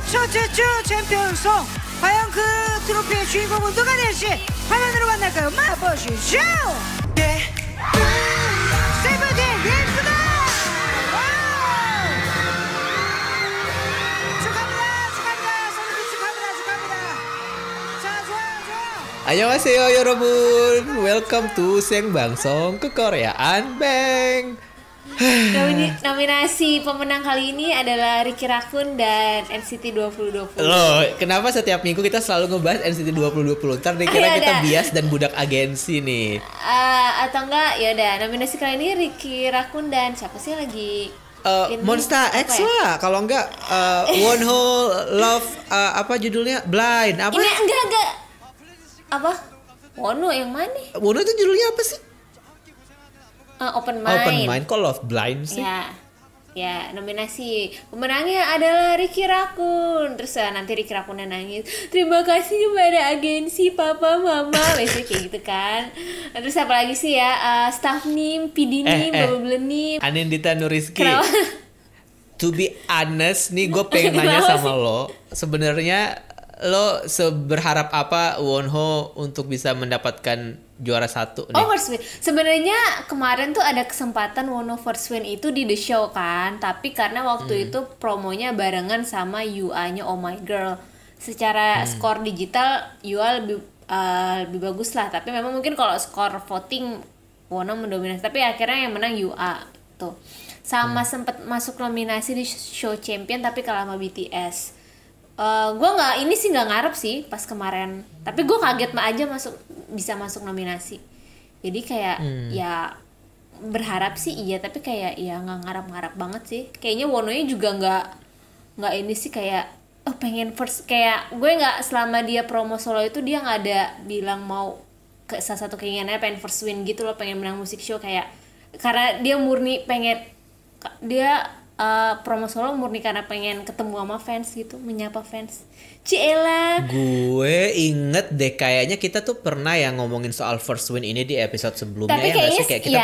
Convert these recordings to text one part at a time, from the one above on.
쇼 최초 챔피언송 과연 그 트로피의 주인공은 누가 될지 화면으로 만날까요? 만나보시죠. 세븐틴 립스다. 축하합니다. 세븐틴 축하합니다. 자, 좋아요. Annyeonghaseyo 여러분, welcome to Sengbangson Kekoreaan Bang. Nominasi pemenang kali ini adalah Ricky Rakun dan NCT 2020. Loh, kenapa setiap minggu kita selalu ngebahas NCT 2020? Ntar dikira kita bias dan budak agensi nih. Atau enggak, ya udah nominasi kali ini Ricky Rakun dan siapa sih lagi? Monster X lah, kalau enggak Wonho Love apa judulnya? Blind apa? Ini enggak. Apa? Wono yang mana? Wonho itu judulnya apa sih? Open Mind. Kok Love Blind sih? Ya, nominasi pemenangnya adalah Ricky Rakun. Terus nanti Ricky Rakunnya nangis, terima kasih kepada agensi papa mama, biasanya kayak gitu kan. Terus apa lagi sih ya, staff nim, PD nim, Bubble nim, Anindita Nuriski. To be honest nih, gue pengen nanya sama lo, sebenarnya lo seberharap apa Wonho untuk bisa mendapatkan juara satu nih? First win. Sebenarnya kemarin tuh ada kesempatan Wonho first win itu di The Show kan, tapi karena waktu itu promonya barengan sama UA-nya Oh My Girl. Secara skor digital UA lebih bagus lah, tapi memang mungkin kalau skor voting Wonho mendominasi, tapi akhirnya yang menang UA tuh. Sama sempat masuk nominasi di Show Champion tapi kalah sama BTS. Gue nggak ngarep sih pas kemarin, tapi gue kaget aja bisa masuk nominasi. Jadi kayak ya berharap sih iya, tapi kayak ya nggak ngarep banget sih. Kayaknya Wononya juga nggak ini sih, kayak pengen first, kayak gue nggak, selama dia promo solo itu dia nggak ada bilang mau ke salah satu keinginannya pengen first win gitu loh, pengen menang musik show, kayak karena dia murni pengen promo solo murni karena pengen ketemu sama fans gitu, menyapa fans. Ciela. Gue inget deh, kayaknya kita tuh pernah ya ngomongin soal first win ini di episode sebelumnya. Tapi ya nggak kayaknya sih? Kayak kita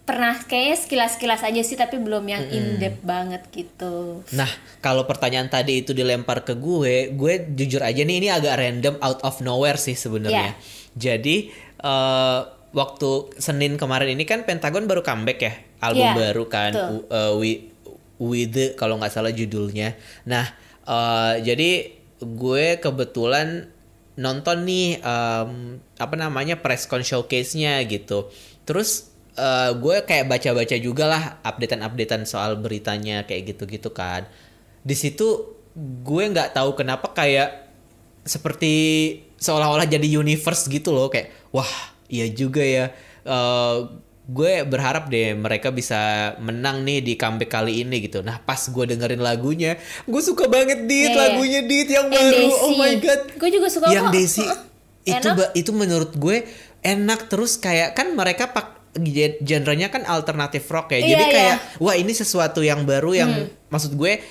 pernah kayaknya sekilas aja sih, tapi belum yang in depth banget gitu. Nah, kalau pertanyaan tadi itu dilempar ke gue jujur aja nih, ini agak random, out of nowhere sih sebenarnya. Jadi waktu Senin kemarin ini kan Pentagon baru comeback ya, album baru kan, With the, kalau nggak salah judulnya. Nah, jadi gue kebetulan nonton nih press con showcase-nya gitu. Terus gue kayak baca-baca juga lah updatean soal beritanya kayak gitu-gitu kan. Di situ gue nggak tahu kenapa kayak seperti seolah-olah jadi universe gitu loh, kayak wah iya juga ya. Gue berharap deh mereka bisa menang nih di comeback kali ini gitu. Nah pas gue dengerin lagunya, gue suka banget lagunya Dit yang baru. Desi. Oh my god, gue juga suka yang kok. Desi itu menurut gue enak. Terus kayak kan mereka genrenya kan alternative rock ya. Jadi kayak wah ini sesuatu yang baru yang maksud gue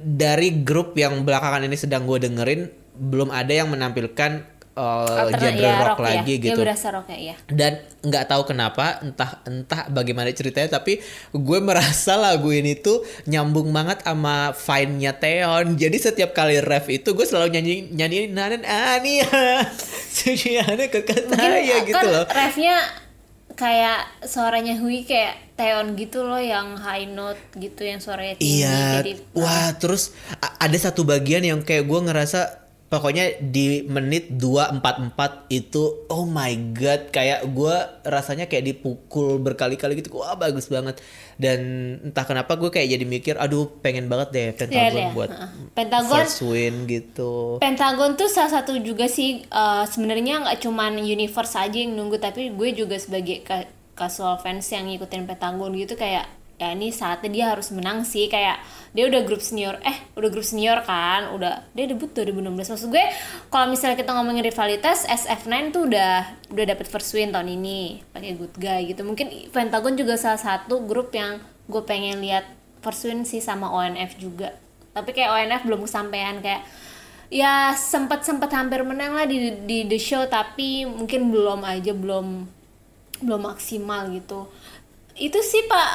dari grup yang belakangan ini sedang gue dengerin belum ada yang menampilkan genre rock lagi gitu. Ya berasa rock ya. Dan nggak tahu kenapa, entah bagaimana ceritanya, tapi gue merasa lagu ini tuh nyambung banget sama vibe-nya Taeyeon. Jadi setiap kali ref itu gue selalu nyanyiin nanen ania sujiane ke saya gitu loh. Refnya kayak suaranya Hui kayak Taeyeon gitu loh, yang high note gitu, yang suaranya tinggi. Iya. Jadi, wah terus ada satu bagian yang kayak gue ngerasa pokoknya di menit 2:44 itu oh my god, kayak gue rasanya kayak dipukul berkali-kali gitu. Wah bagus banget. Dan entah kenapa gue kayak jadi mikir aduh pengen banget deh Pentagon buat Pentagon first win gitu. Pentagon tuh salah satu juga sih, sebenarnya nggak cuman universe aja yang nunggu, tapi gue juga sebagai casual fans yang ngikutin Pentagon gitu, kayak ya ini saatnya dia harus menang sih. Kayak dia udah grup senior kan, dia debut 2016. Maksud gue kalau misalnya kita ngomongin rivalitas, SF9 tuh udah dapet first win tahun ini pakai Good Guy gitu. Mungkin Pentagon juga salah satu grup yang gue pengen lihat first win sih, sama ONF juga. Tapi kayak ONF belum kesampaian, kayak ya sempat hampir menang lah di The Show, tapi mungkin belum maksimal gitu. Itu sih Pak,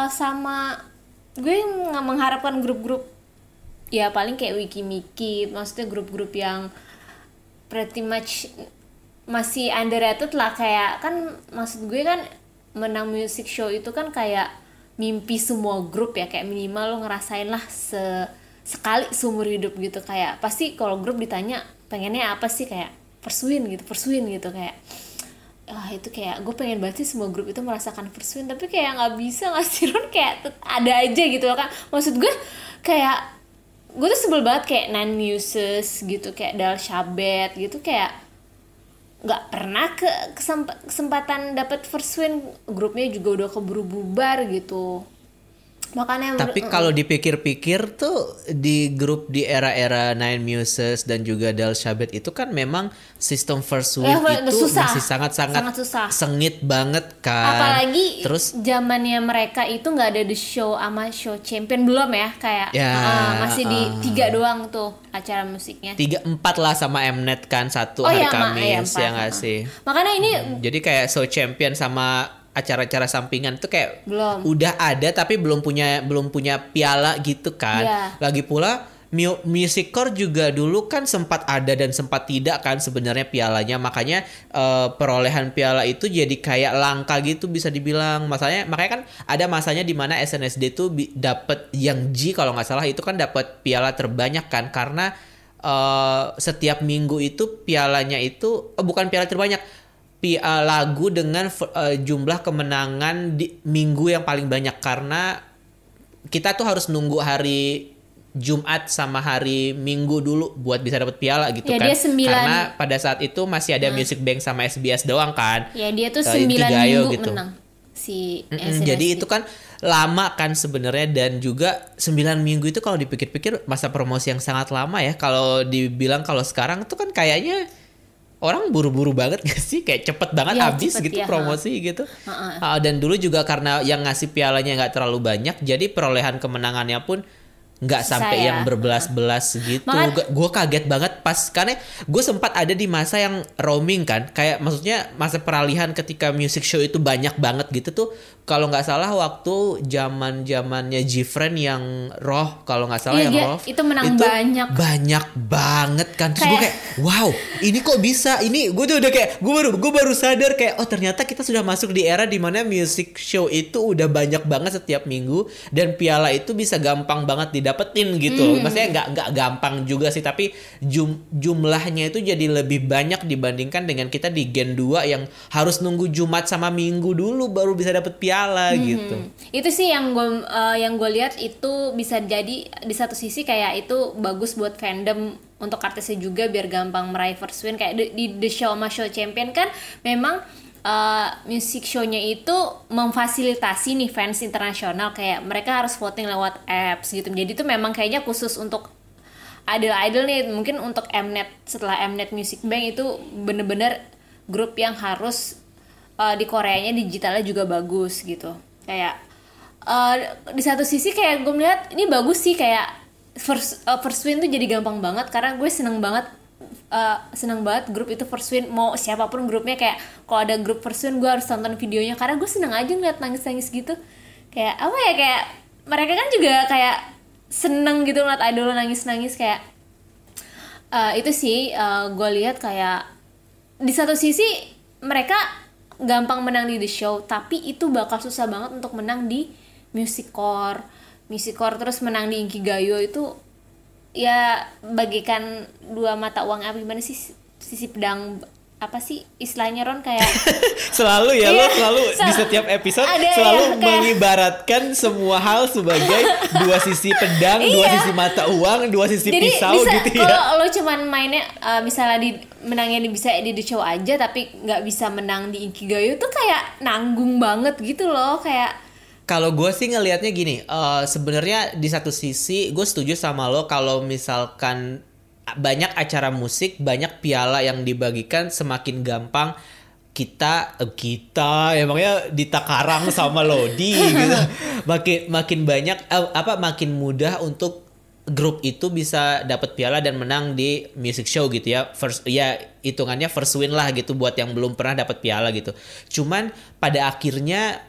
sama gue mengharapkan grup-grup ya paling kayak Wiki Miki, maksudnya grup-grup yang pretty much masih underrated lah. Kayak kan maksud gue kan menang music show itu kan kayak mimpi semua grup ya, kayak minimal lo ngerasain lah sekali seumur hidup gitu. Kayak pasti kalau grup ditanya pengennya apa sih, kayak First Win gitu kayak itu kayak gue pengen banget sih semua grup itu merasakan First Win, tapi kayak nggak bisa ngasih Ron, kayak ada aja gitu kan. Maksud gue kayak gue tuh sebel banget kayak Nine Muses gitu, kayak Dal Shabet gitu, kayak nggak pernah kesempatan dapat First Win, grupnya juga udah keburu bubar gitu. Makanya tapi kalau dipikir-pikir tuh di grup di era-era Nine Muses dan juga Dal Shabet itu kan memang sistem first week itu susah. Masih sangat-sangat sengit banget kan. Apalagi terus zamannya mereka itu nggak ada The Show sama Show Champion belum ya, kayak masih di 3 doang tuh acara musiknya. 3-4 lah sama Mnet kan, satu hari Kamis ya nggak sih. Makanya ini jadi kayak Show Champion sama acara-acara sampingan tuh kayak belum. Udah ada tapi belum punya piala gitu kan. Lagi pula Music Core juga dulu kan sempat ada dan sempat tidak kan sebenarnya pialanya, makanya perolehan piala itu jadi kayak langka gitu bisa dibilang. Makanya kan ada masanya di mana SNSD tuh dapat yang G kalau nggak salah itu kan dapat piala terbanyak kan, karena setiap minggu itu pialanya itu bukan piala terbanyak, lagu dengan jumlah kemenangan di minggu yang paling banyak, karena kita tuh harus nunggu hari Jumat sama hari Minggu dulu buat bisa dapat piala gitu kan. Karena pada saat itu masih ada Music Bank sama SBS doang kan. Ya dia tuh 9 minggu gitu. Menang si SNSD. Jadi itu kan lama kan sebenarnya, dan juga 9 minggu itu kalau dipikir-pikir masa promosi yang sangat lama ya. Kalau dibilang kalau sekarang tuh kan kayaknya orang buru-buru banget gak sih? Kayak cepet banget habis gitu promosi gitu. Dan dulu juga karena yang ngasih pialanya gak terlalu banyak, jadi perolehan kemenangannya pun gak sampai yang berbelas-belas gitu. Gue kaget banget pas, karena gue sempat ada di masa yang roaming kan. Kayak maksudnya masa peralihan ketika music show itu banyak banget gitu tuh. Kalau nggak salah waktu zamannya Gfriend yang Roh, kalau nggak salah yang Roh itu menang itu banyak banget kan. Terus gue kayak wow, ini kok bisa, ini gue tuh udah kayak gue baru sadar kayak oh ternyata kita sudah masuk di era dimana music show itu udah banyak banget setiap minggu, dan piala itu bisa gampang banget didapetin gitu. Maksudnya nggak gampang juga sih, tapi jumlahnya itu jadi lebih banyak dibandingkan dengan kita di Gen 2 yang harus nunggu Jumat sama Minggu dulu baru bisa dapet piala gitu. Itu sih yang gue lihat itu bisa jadi di satu sisi kayak itu bagus buat fandom untuk artisnya juga biar gampang meraih first win. Kayak di The Show sama Show Champion kan memang music show-nya itu memfasilitasi nih fans internasional, kayak mereka harus voting lewat apps gitu. Jadi itu memang kayaknya khusus untuk idol-idol nih. Mungkin untuk Mnet, setelah Mnet Music Bank itu bener-bener grup yang harus di Koreanya digitalnya juga bagus gitu. Kayak di satu sisi kayak gue melihat ini bagus sih, kayak first win tuh jadi gampang banget, karena gue seneng banget grup itu first win, mau siapapun grupnya. Kayak kalau ada grup first win gue harus tonton videonya, karena gue seneng aja ngeliat nangis-nangis gitu. Kayak apa ya, kayak mereka kan juga kayak seneng gitu ngeliat idol nangis-nangis. Kayak itu sih gue lihat kayak di satu sisi mereka gampang menang di The Show, tapi itu bakal susah banget untuk menang di Music Core terus menang di Inkigayo. Itu ya bagikan dua mata uang apa gimana sih, sisi pedang apa sih istilahnya Ron, kayak selalu ya lo selalu di setiap episode selalu mengibaratkan semua hal sebagai dua sisi pedang, dua sisi mata uang, dua sisi jadi, pisau bisa, gitu ya. Kalau lo cuman mainnya misalnya menangnya bisa di The Show aja tapi nggak bisa menang di Inkigayo tuh kayak nanggung banget gitu loh. Kayak kalau gue sih ngelihatnya gini, sebenarnya di satu sisi gue setuju sama lo kalau misalkan banyak acara musik, banyak piala yang dibagikan, semakin gampang kita emangnya Dita Karang sama Lodi gitu. Makin banyak makin mudah untuk grup itu bisa dapat piala dan menang di music show gitu ya. Hitungannya first win lah gitu buat yang belum pernah dapat piala gitu. Cuman pada akhirnya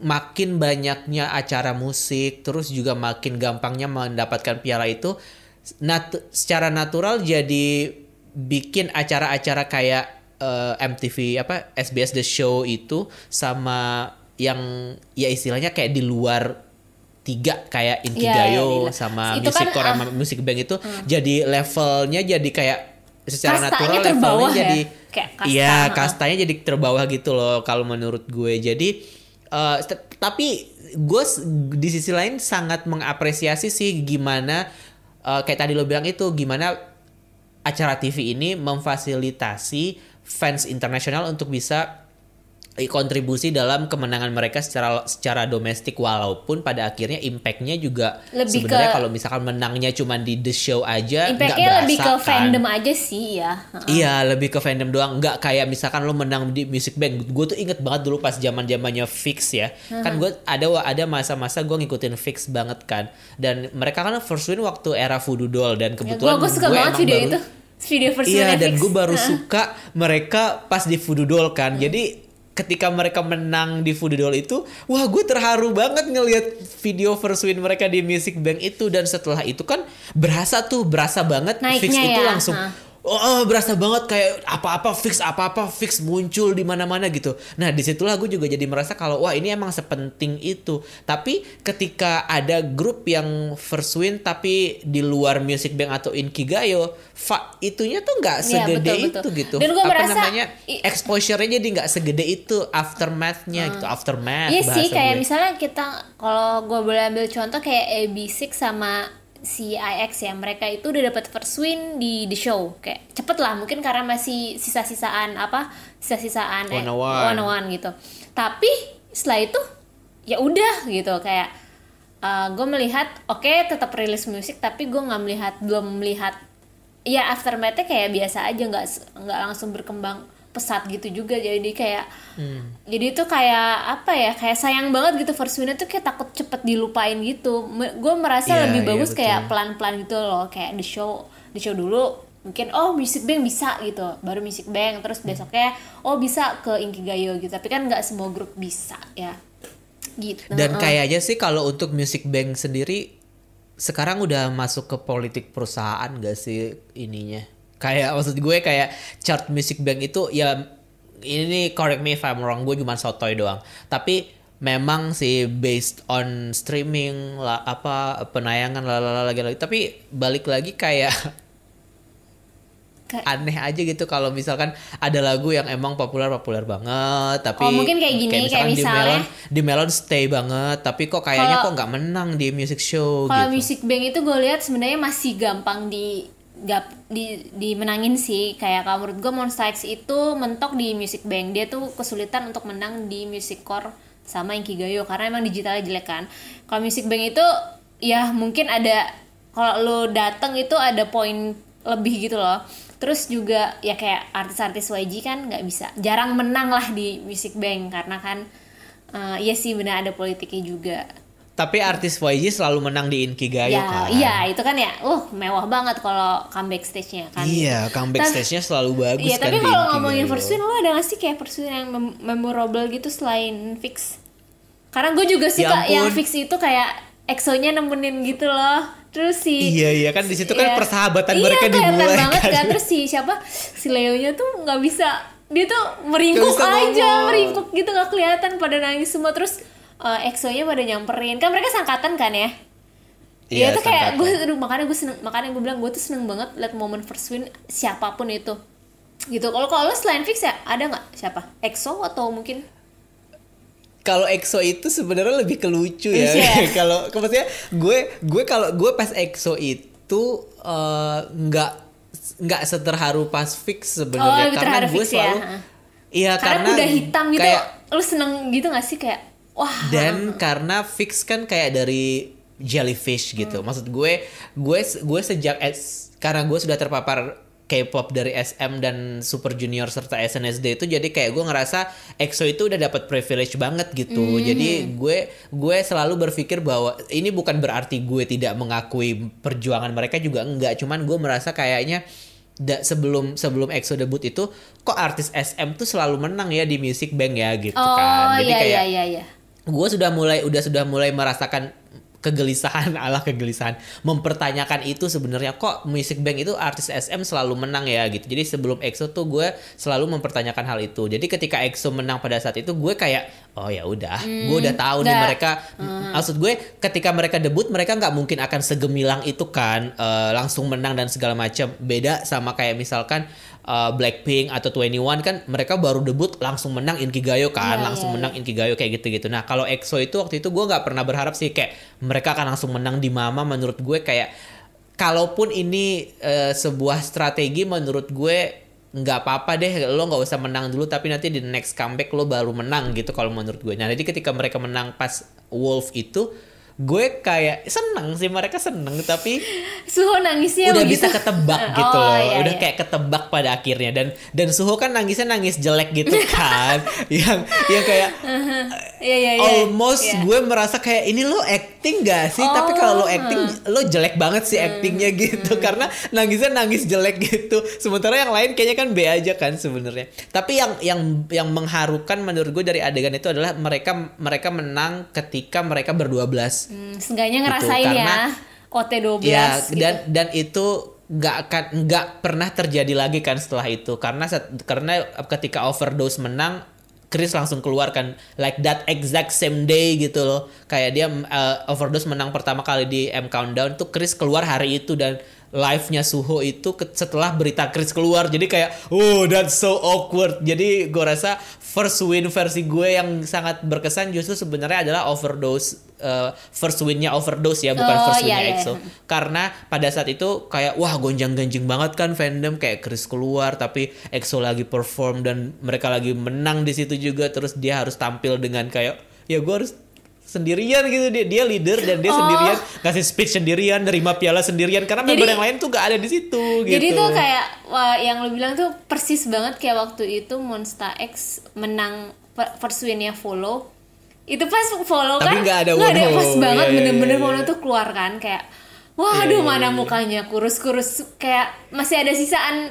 makin banyaknya acara musik, terus juga makin gampangnya mendapatkan piala itu secara natural jadi bikin acara-acara kayak MTV SBS The Show itu sama yang ya istilahnya kayak di luar tiga kayak Inkigayo sama itu Music kan, Core sama Music Bank itu jadi levelnya jadi kayak secara kastanya natural terbawah levelnya jadi kayak kasta. iya kastanya jadi terbawah gitu loh kalau menurut gue. Jadi tapi gue di sisi lain sangat mengapresiasi sih gimana kayak tadi lo bilang itu gimana acara TV ini memfasilitasi fans internasional untuk bisa kontribusi dalam kemenangan mereka secara domestik, walaupun pada akhirnya impact-nya juga sebenarnya kalau misalkan menangnya cuma di The Show aja nggak berasa lebih ke kan. fandom aja sih ya. Iya, lebih ke fandom doang, nggak kayak misalkan lo menang di Music Bank. Gue tuh inget banget dulu pas zamannya Fix ya. Kan gue ada masa-masa gue ngikutin Fix banget kan, dan mereka kan first win waktu era Voodoo Doll, dan kebetulan gue suka banget video itu, video first win. Iya, dan gue baru suka mereka pas di Voodoo Doll kan. Jadi ketika mereka menang di Voodoo Doll itu, wah gue terharu banget ngelihat video first win mereka di Music Bank itu. Dan setelah itu kan berasa banget naiknya Fix itu ya, langsung berasa banget kayak apa-apa fix muncul di mana-mana gitu. Nah disitulah gue juga jadi merasa kalau wah ini emang sepenting itu. Tapi ketika ada grup yang first win tapi di luar Music Bank atau Inkigayo, itunya tuh nggak segede itu gitu. Dan gue merasa exposure-nya jadi nggak segede itu, aftermath-nya gitu, aftermath. Iya sih, kayak misalnya kita kalau gue boleh ambil contoh kayak AB6 sama CIX ya, mereka itu udah dapat first win di The Show, kayak cepet lah mungkin karena masih sisa-sisaan 101 gitu. Tapi setelah itu ya udah gitu, kayak gue melihat tetap rilis musik, tapi gue belum melihat ya aftermath-nya kayak biasa aja, nggak langsung berkembang pesat gitu juga. Jadi kayak jadi itu kayak kayak sayang banget gitu, first win-nya tuh kayak takut cepet dilupain gitu. Gue merasa lebih bagus kayak pelan-pelan gitu loh, kayak The Show dulu mungkin Music Bank bisa gitu, baru Music Bank, terus besoknya bisa ke Inkigayo gitu. Tapi kan nggak semua grup bisa ya gitu. Dan kayaknya sih kalau untuk Music Bank sendiri sekarang udah masuk ke politik perusahaan gak sih ininya? Kayak maksud gue kayak chart Music Bank itu ya, ini correct me if I'm wrong, gue cuma sotoy doang. Tapi memang sih based on streaming lah, penayangan lagi. Tapi balik lagi kayak aneh aja gitu kalau misalkan ada lagu yang emang populer banget, tapi mungkin kayak gini, kayak misalnya di Melon stay banget, tapi kok kayaknya kok nggak menang di music show. Kalau gitu. Music Bank itu gue lihat sebenarnya masih gampang dimenangin sih. Kayak kalau menurut gue Monsta X itu mentok di Music Bank, dia tuh kesulitan untuk menang di Music Core sama Inkigayo karena emang digitalnya jelek kan. Kalau Music Bank itu ya mungkin ada, kalau lo dateng itu ada poin lebih gitu loh. Terus juga ya kayak artis-artis YG kan jarang menang lah di Music Bank karena kan iya sih benar ada politiknya juga. Tapi artis YG selalu menang di Inkigayo kan. Iya, itu kan ya, mewah banget kalau comeback stage-nya kan. Iya, comeback stage-nya selalu bagus iya, kan. Iya, tapi kalau ngomongin first win, lo ada gak sih kayak first win yang memorable gitu selain Fix? Karena gue juga suka yang Fix itu kayak EXO-nya nemenin gitu loh. Terus Iya kan di situ kan persahabatan mereka dimulai banget kan. Terus si Leo-nya tuh nggak bisa, dia tuh meringkuk gitu, nggak kelihatan, pada nangis semua. Terus EXO-nya pada nyamperin, kan mereka sangkatan kan ya. Iya tuh kayak makanya gue bilang gue tuh seneng banget liat momen first win siapapun itu gitu. Kalau lo selain Fix ya ada nggak siapa, EXO atau mungkin? Kalau EXO itu sebenarnya lebih ke lucu ya. Kalau maksudnya gue kalau gue pas EXO itu nggak seterharu pas Fix sebenarnya, karena gue selalu karena udah hitam gitu, kayak, lu seneng gitu nggak sih kayak wah. Dan karena Fix kan kayak dari Jellyfish gitu. Maksud gue sejak karena gue sudah terpapar K-pop dari SM dan Super Junior serta SNSD itu, jadi kayak gue ngerasa EXO itu udah dapat privilege banget gitu. Jadi gue selalu berpikir bahwa ini bukan berarti gue tidak mengakui perjuangan mereka, juga enggak, cuman gue merasa kayaknya sebelum EXO debut itu kok artis SM tuh selalu menang ya di Music Bank ya gitu kan. Jadi kayak gue sudah mulai merasakan kegelisahan mempertanyakan itu sebenarnya, kok Music Bank itu artis SM selalu menang ya gitu. Jadi sebelum EXO tuh gue selalu mempertanyakan hal itu. Jadi ketika EXO menang pada saat itu, gue kayak oh ya udah, gue udah tahu nih mereka. Maksud gue ketika mereka debut, mereka nggak mungkin akan segemilang itu kan, langsung menang dan segala macam. Beda sama kayak misalkan Blackpink atau 21 kan, mereka baru debut langsung menang Inkigayo kan, langsung menang Inkigayo kayak gitu-gitu. Nah kalau EXO itu waktu itu gue nggak pernah berharap sih kayak mereka akan langsung menang di Mama. Menurut gue kayak kalaupun ini sebuah strategi, menurut gue nggak apa-apa deh, lo nggak usah menang dulu, tapi nanti di next comeback lo baru menang gitu kalau menurut gue. Nah jadi ketika mereka menang pas Wolf itu, gue kayak seneng sih, mereka seneng, tapi Suho nangisnya udah begitu. bisa ketebak gitu loh, udah kayak ketebak pada akhirnya. Dan Suho kan nangisnya nangis jelek gitu kan, yang kayak almost gue merasa kayak ini lo acting gak sih? Tapi kalau lo acting, lo jelek banget sih actingnya gitu, karena nangisnya nangis jelek gitu. Sementara yang lain kayaknya kan B aja kan sebenarnya. Tapi yang mengharukan menurut gue dari adegan itu adalah mereka menang ketika mereka ber-12. Seenggaknya ngerasain gitu, ya OT12 ya, gitu. dan itu nggak pernah terjadi lagi kan setelah itu, karena ketika Overdose menang, Chris langsung keluar kan, like that exact same day gitu loh. Kayak dia Overdose menang pertama kali di M Countdown tuh, Chris keluar hari itu, dan live-nya Suho itu setelah berita Chris keluar. Jadi kayak that's so awkward. Jadi gue rasa first win versi gue yang sangat berkesan justru sebenarnya adalah Overdose, first win-nya Overdose ya, bukan first win-nya EXO. Karena pada saat itu kayak wah gonjang-ganjing banget kan fandom, kayak Chris keluar tapi EXO lagi perform dan mereka lagi menang di situ juga, terus dia harus tampil dengan kayak ya gue harus sendirian gitu, dia leader dan dia sendirian ngasih speech sendirian, nerima piala sendirian, karena member yang lain tuh gak ada di situ gitu. Jadi tuh kayak yang lo bilang tuh persis banget kayak waktu itu Monsta X menang first win-nya Follow. Itu pas Follow kan tapi gak ada Wonho. Pas banget bener-bener Wonho tuh keluar kan, kayak waduh mana mukanya kurus-kurus, kayak masih ada sisaan.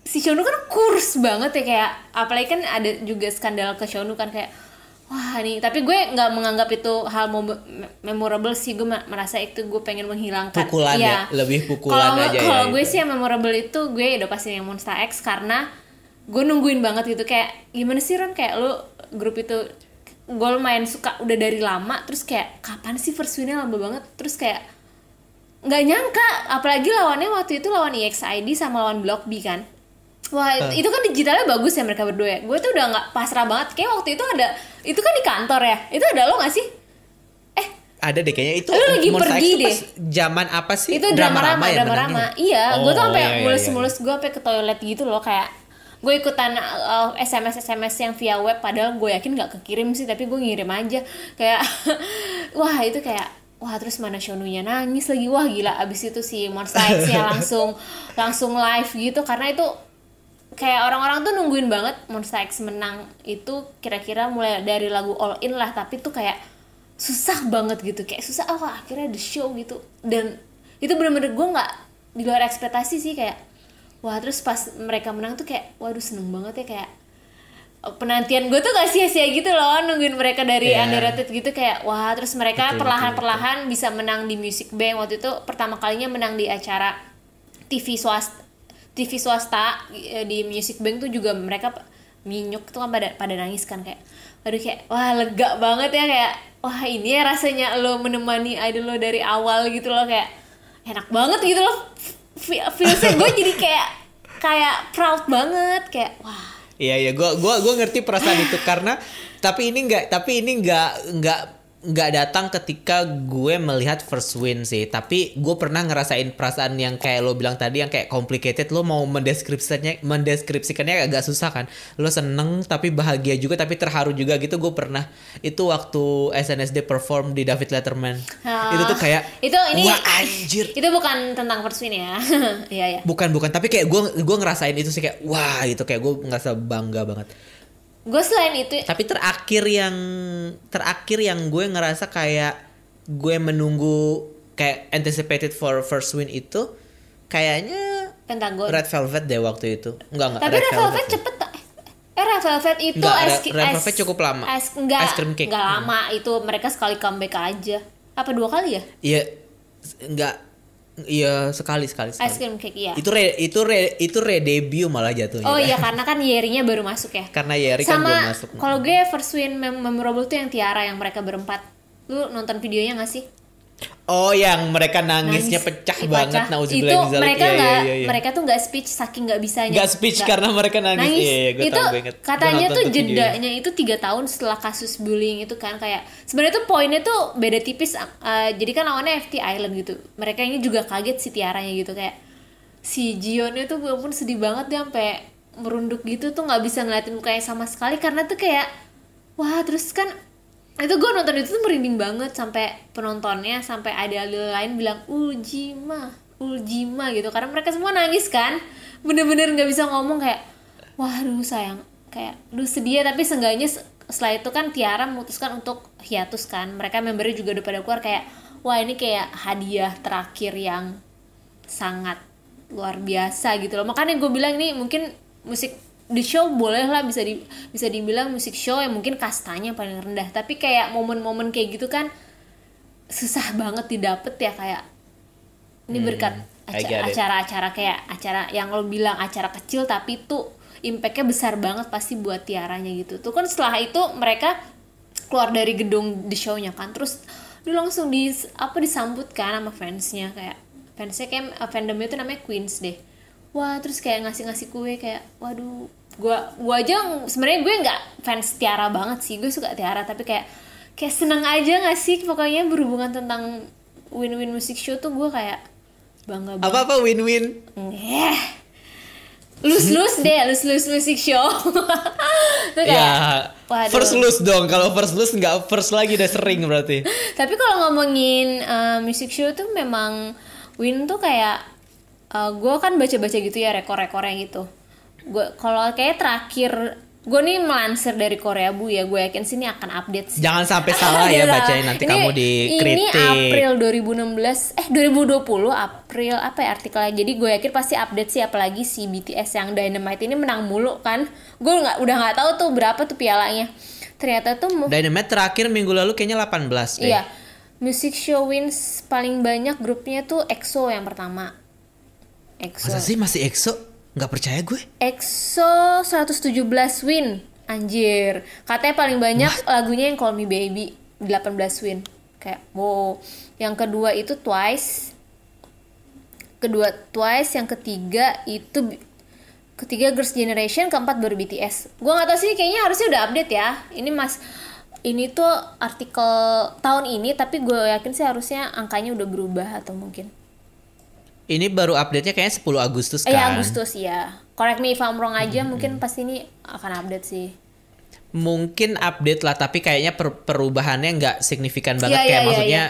Si Shonu kan kurus banget ya, kayak apalagi kan ada juga skandal ke Shonu kan, kayak wah nih, tapi gue nggak menganggap itu hal memorable sih. Gue merasa itu gue pengen menghilangkan pukulan ya, lebih pukulan aja ya. Kalau gue sih yang memorable itu gue udah pasti yang Monsta X, karena gue nungguin banget gitu, kayak gimana sih Ron, kayak lu grup itu gue lumayan suka udah dari lama, terus kayak kapan sih first win-nya lama banget, terus kayak nggak nyangka, apalagi lawannya waktu itu lawan EXID sama lawan Block B kan. Wah itu kan digitalnya bagus ya mereka berdua ya. Gue tuh udah nggak pasrah banget. Kayak waktu itu ada, itu kan di kantor ya. Itu ada lo nggak sih? Ada deh kayaknya itu. Lu lagi pergi deh. Zaman apa sih? Itu drama-rama ya. Iya. Gue tuh sampai mulus-mulus, gue sampai ke toilet gitu loh, kayak gue ikutan SMS yang via web. Padahal gue yakin nggak kekirim sih, tapi gue ngirim aja. Kayak wah itu kayak wah, terus mana Shonunya nangis lagi. Wah gila, abis itu si Monsta X-nya langsung live gitu, karena itu kayak orang-orang tuh nungguin banget Monsta X menang itu, kira-kira mulai dari lagu All In lah, tapi tuh kayak susah banget gitu, kayak susah akhirnya the show gitu. Dan itu bener-bener gue nggak di luar ekspektasi sih, kayak wah, terus pas mereka menang tuh kayak waduh seneng banget ya, kayak penantian gue tuh gak sia-sia gitu loh nungguin mereka dari underrated gitu, kayak wah, terus mereka perlahan-perlahan bisa menang di Music Bank. Waktu itu pertama kalinya menang di acara TV swasta di Music Bank tuh juga mereka Minyuk tuh kan pada nangis kan, kayak aduh, kayak wah lega banget ya, kayak wah ini ya rasanya lo menemani idol lo dari awal gitu loh, kayak enak banget gitu loh feelsnya. Gue jadi kayak proud banget, kayak wah. Iya, gue ngerti perasaan itu, karena tapi ini nggak nggak datang ketika gue melihat first win sih, tapi gue pernah ngerasain perasaan yang kayak lo bilang tadi, yang kayak complicated. Lo mau mendeskripsikannya agak susah kan. Lo seneng tapi bahagia juga, tapi terharu juga gitu. Gue pernah itu waktu SNSD perform di David Letterman. Itu tuh kayak wah anjir. Itu bukan tentang first win ya. Iya. Bukan, tapi kayak gue ngerasain itu sih, kayak wah itu kayak gue ngerasa bangga banget. Gue selain itu, tapi terakhir yang gue ngerasa kayak gue menunggu kayak anticipated for first win itu kayaknya Pentagon. Red Velvet deh waktu itu. Enggak. Tapi Red Velvet cepet tak? Red Velvet itu Red Velvet cukup lama. Ice cream cake. Enggak lama itu, mereka sekali comeback aja. Apa 2 kali ya? Iya. Enggak. Iya, sekali. Ice cream cake, iya. Itu re-debut malah jatuhnya. Oh iya, karena kan Yeri-nya baru masuk ya. Karena Yeri kan belum masuk. Kalau gue first win memorable tuh yang Tiara, yang mereka berempat. Lu nonton videonya gak sih? Oh, yang mereka nangisnya pecah banget. Itu mereka tuh nggak speech saking nggak bisanya. Nggak speech karena mereka nangis. Iya, gue itu tahu banget. Katanya tuh jedanya itu 3 tahun setelah kasus bullying itu kan, kayak sebenarnya tuh poinnya tuh beda tipis. Jadi kan lawannya FT Island gitu. Mereka ini juga kaget si Tiaranya gitu, kayak si Jionnya tuh gue pun sedih banget, dia sampai merunduk gitu tuh, nggak bisa ngeliatin mukanya sama sekali karena tuh kayak wah. Terus kan itu gue nonton itu tuh merinding banget, sampai penontonnya, sampai ada lain bilang Uljima gitu, karena mereka semua nangis kan, bener-bener nggak bisa ngomong, kayak waduh sayang, kayak duh sedih. Tapi seenggaknya setelah itu kan Tiara memutuskan untuk hiatus kan, mereka membernya juga udah pada keluar, kayak wah ini kayak hadiah terakhir yang sangat luar biasa gitu loh. Makanya gue bilang ini mungkin musik di show boleh lah, bisa dibilang musik show yang mungkin kastanya paling rendah, tapi kayak momen-momen kayak gitu kan susah banget didapet ya, kayak ini berkat acara-acara kayak acara yang lo bilang acara kecil tapi tuh impactnya besar banget pasti buat Tiaranya gitu. Tuh kan setelah itu mereka keluar dari gedung di show-nya kan, terus dia langsung disambut kan sama fansnya kayak fandomnya tuh namanya Queens deh. Wah, terus kayak ngasih kue, kayak waduh, gua aja sebenarnya gue nggak fans Tiara banget sih, gue suka Tiara tapi kayak seneng aja nggak sih, pokoknya berhubungan tentang win-win music show tuh gue kayak bangga banget. Apa win-win? Lose music show. Tuh kayak, ya, first lose dong. Kalau first lose nggak first lagi, udah sering berarti. Tapi kalau ngomongin music show tuh memang win tuh kayak gue kan baca-baca gitu ya rekor-rekornya gitu. Gue kalau kayak terakhir gue nih melansir dari Korea Bu ya, gue yakin sini akan update sih. Jangan sampai salah ya bacain, nanti kamu dikritik. Ini April 2020 April apa ya artikelnya. Jadi gue yakin pasti update sih, apalagi si BTS yang Dynamite ini menang mulu kan. Gue udah nggak tahu tuh berapa tuh pialanya. Ternyata tuh Dynamite terakhir minggu lalu kayaknya 18 deh. Iya. Music show wins paling banyak grupnya tuh EXO yang pertama. Masa sih masih EXO? Nggak percaya gue. EXO 117 win. Anjir. Katanya paling banyak lagunya yang Call Me Baby, 18 win. Kayak wow. Yang kedua itu Twice. Yang ketiga Girls' Generation, keempat baru BTS. Gue nggak tahu sih, kayaknya harusnya udah update ya. Ini tuh artikel tahun ini, tapi gue yakin sih harusnya angkanya udah berubah atau mungkin. Ini baru update-nya kayaknya 10 Agustus kan? Agustus ya. Correct me if I'm wrong aja, mungkin pasti ini akan update sih. Mungkin update lah, tapi kayaknya perubahannya nggak signifikan banget. Kayak maksudnya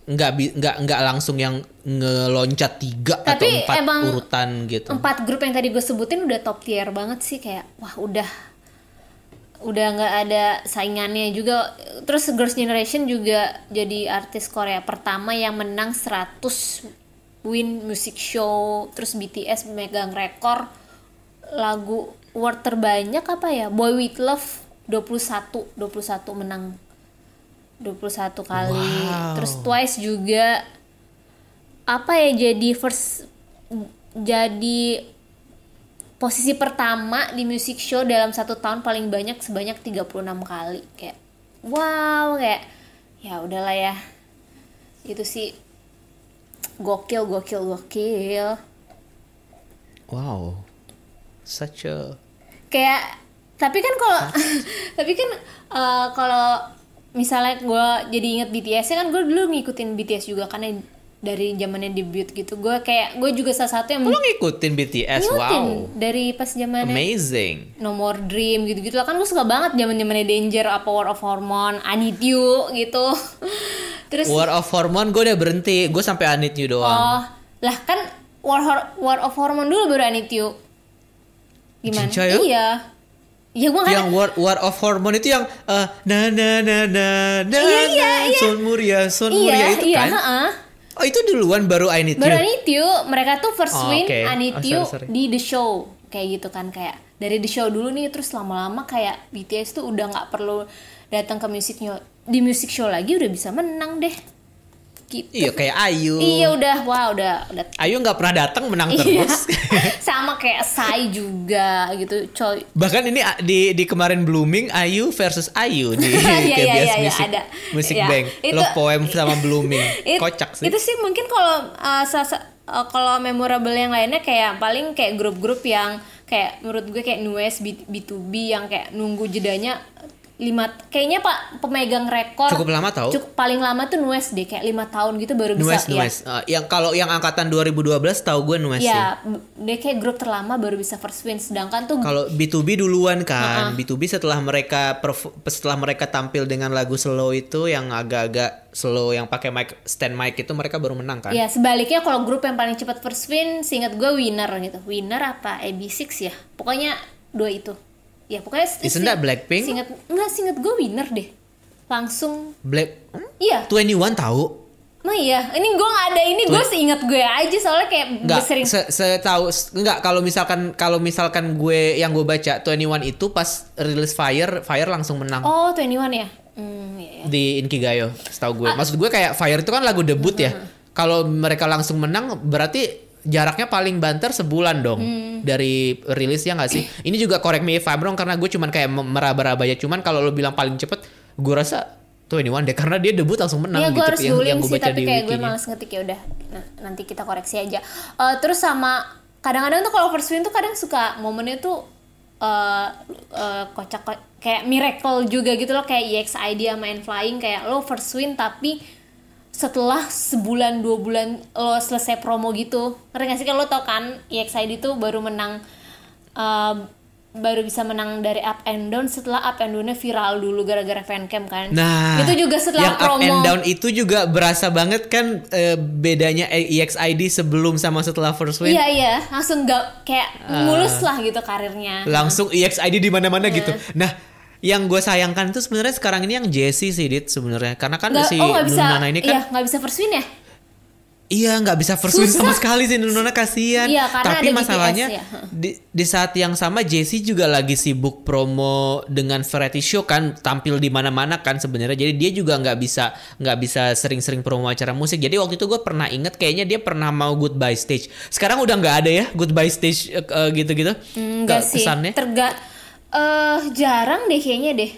nggak langsung yang ngeloncat 3 atau 4 urutan gitu. 4 grup yang tadi gue sebutin udah top tier banget sih, kayak wah udah nggak ada saingannya juga. Terus Girls' Generation juga jadi artis Korea pertama yang menang 100 win music show. Terus BTS memegang rekor lagu award terbanyak apa ya, Boy With Love 21 menang 21 kali. Wow. Terus Twice juga apa ya, jadi posisi pertama di music show dalam 1 tahun paling banyak sebanyak 36 kali. Kayak wow, kayak ya udahlah ya, itu sih gokil. Wow, such a kayak tapi kan kalau misalnya gue jadi inget BTS kan, gue dulu ngikutin BTS juga karena dari zamannya debut gitu. Gue juga salah satu yang Lo ngikutin BTS? Wow. Dari pas zamannya Amazing. No More Dream gitu-gitu lah kan, gue suka banget zamannya Danger, apa War of Hormone, I Need You gitu. Terus War of Hormone gue udah berhenti, gue sampai I Need You doang. oh lah kan War of Hormone dulu baru I Need You. Gimana? Cinca ya? Iya. Ya gue kan Yang War of Hormone itu yang na na na na na Iya. Son Muria itu iya, kan? Oh itu duluan baru I Need You. Baru I Need You, mereka tuh first Oh, win oke. I Need Oh, You sorry. di The Show kayak gitu kan, kayak dari The Show dulu nih, terus lama-lama kayak BTS tuh udah nggak perlu datang ke di music show lagi, udah bisa menang deh gitu. Iya kayak Ayu. Iya udah Ayu nggak pernah datang menang iya. terus. Sama kayak Psy juga gitu coy. Bahkan ini di kemarin Blooming Ayu versus Ayu di Iya, KBS ada. Music Iya. Bank. Itu- Love Poem sama Blooming. Kocak sih. Itu sih mungkin kalau kalau memorable yang lainnya kayak paling kayak grup-grup yang kayak menurut gue kayak Nues, B2B yang kayak nunggu jedanya kayaknya Pak pemegang rekor Cukup lama tau. paling lama tuh Nues deh, kayak 5 tahun gitu baru bisa Nues. Yang kalau yang angkatan 2012 tahu gue Nues sih. ya dia kayak grup terlama baru bisa first win, sedangkan tuh Kalau B2B duluan kan, B2B setelah mereka tampil dengan lagu slow itu yang agak-agak slow yang pakai stand mic itu mereka baru menang kan? ya sebaliknya kalau grup yang paling cepat first win seingat gue Winner gitu. Winner apa AB6 ya, pokoknya dua itu ya, pokoknya Isn't that Blackpink? seingat gue Winner deh langsung. Iya 21 tahu? Nah iya, ini gue nggak ada ini, gue seingat gue aja soalnya kayak Enggak, sering. setahu enggak, kalau misalkan gue yang gue baca 21 itu pas rilis Fire langsung menang. Oh 21 ya. Iya. Di Inkigayo, setahu gue. Maksud gue kayak Fire itu kan lagu debut ya. Kalau mereka langsung menang berarti jaraknya paling banter sebulan dong dari rilis, ya nggak sih? Ini juga correct me if I'm wrong karena gue cuman kayak meraba-raba ya. Cuman kalau lo bilang paling cepet, gue rasa 21 deh karena dia debut langsung menang Iya gitu. gue harus dueling gue sih, baca tapi di kayak gue wikinya. males ngetik, ya udah. Nah, nanti kita koreksi aja. Terus sama kadang-kadang tuh kalau first win tuh kadang suka momennya tuh kocak kayak miracle juga gitu loh, kayak EXID sama Flying, kayak lo first win tapi setelah sebulan 2 bulan lo selesai promo gitu. Ngerti gak sih, kalau lo tau kan EXID tuh baru menang baru bisa menang dari Up and Down setelah Up and Down-nya viral dulu gara-gara fancam kan. Nah, itu juga setelah yang promo. Up and Down itu juga berasa banget kan bedanya EXID sebelum sama setelah First Win. Iya, langsung gak kayak mulus lah gitu karirnya. Langsung EXID di mana-mana gitu. Nah, yang gue sayangkan itu sebenarnya sekarang ini yang Jessie sih, Dit, sebenarnya. Karena kan si nggak bisa, Nunana ini kan iya, nggak bisa first win ya. iya nggak bisa first win Susah. sama sekali sih, Nunana kasihan. Iya, karena tapi ada masalahnya BTS, ya. di saat yang sama Jessie juga lagi sibuk promo dengan variety show kan, tampil di mana-mana kan sebenarnya. Jadi dia juga nggak bisa sering-sering promo acara musik. Jadi waktu itu gue pernah inget kayaknya dia pernah mau Goodbye Stage. Sekarang udah nggak ada ya Goodbye Stage gitu-gitu. Enggak sih. Kesannya. Jarang deh kayaknya deh.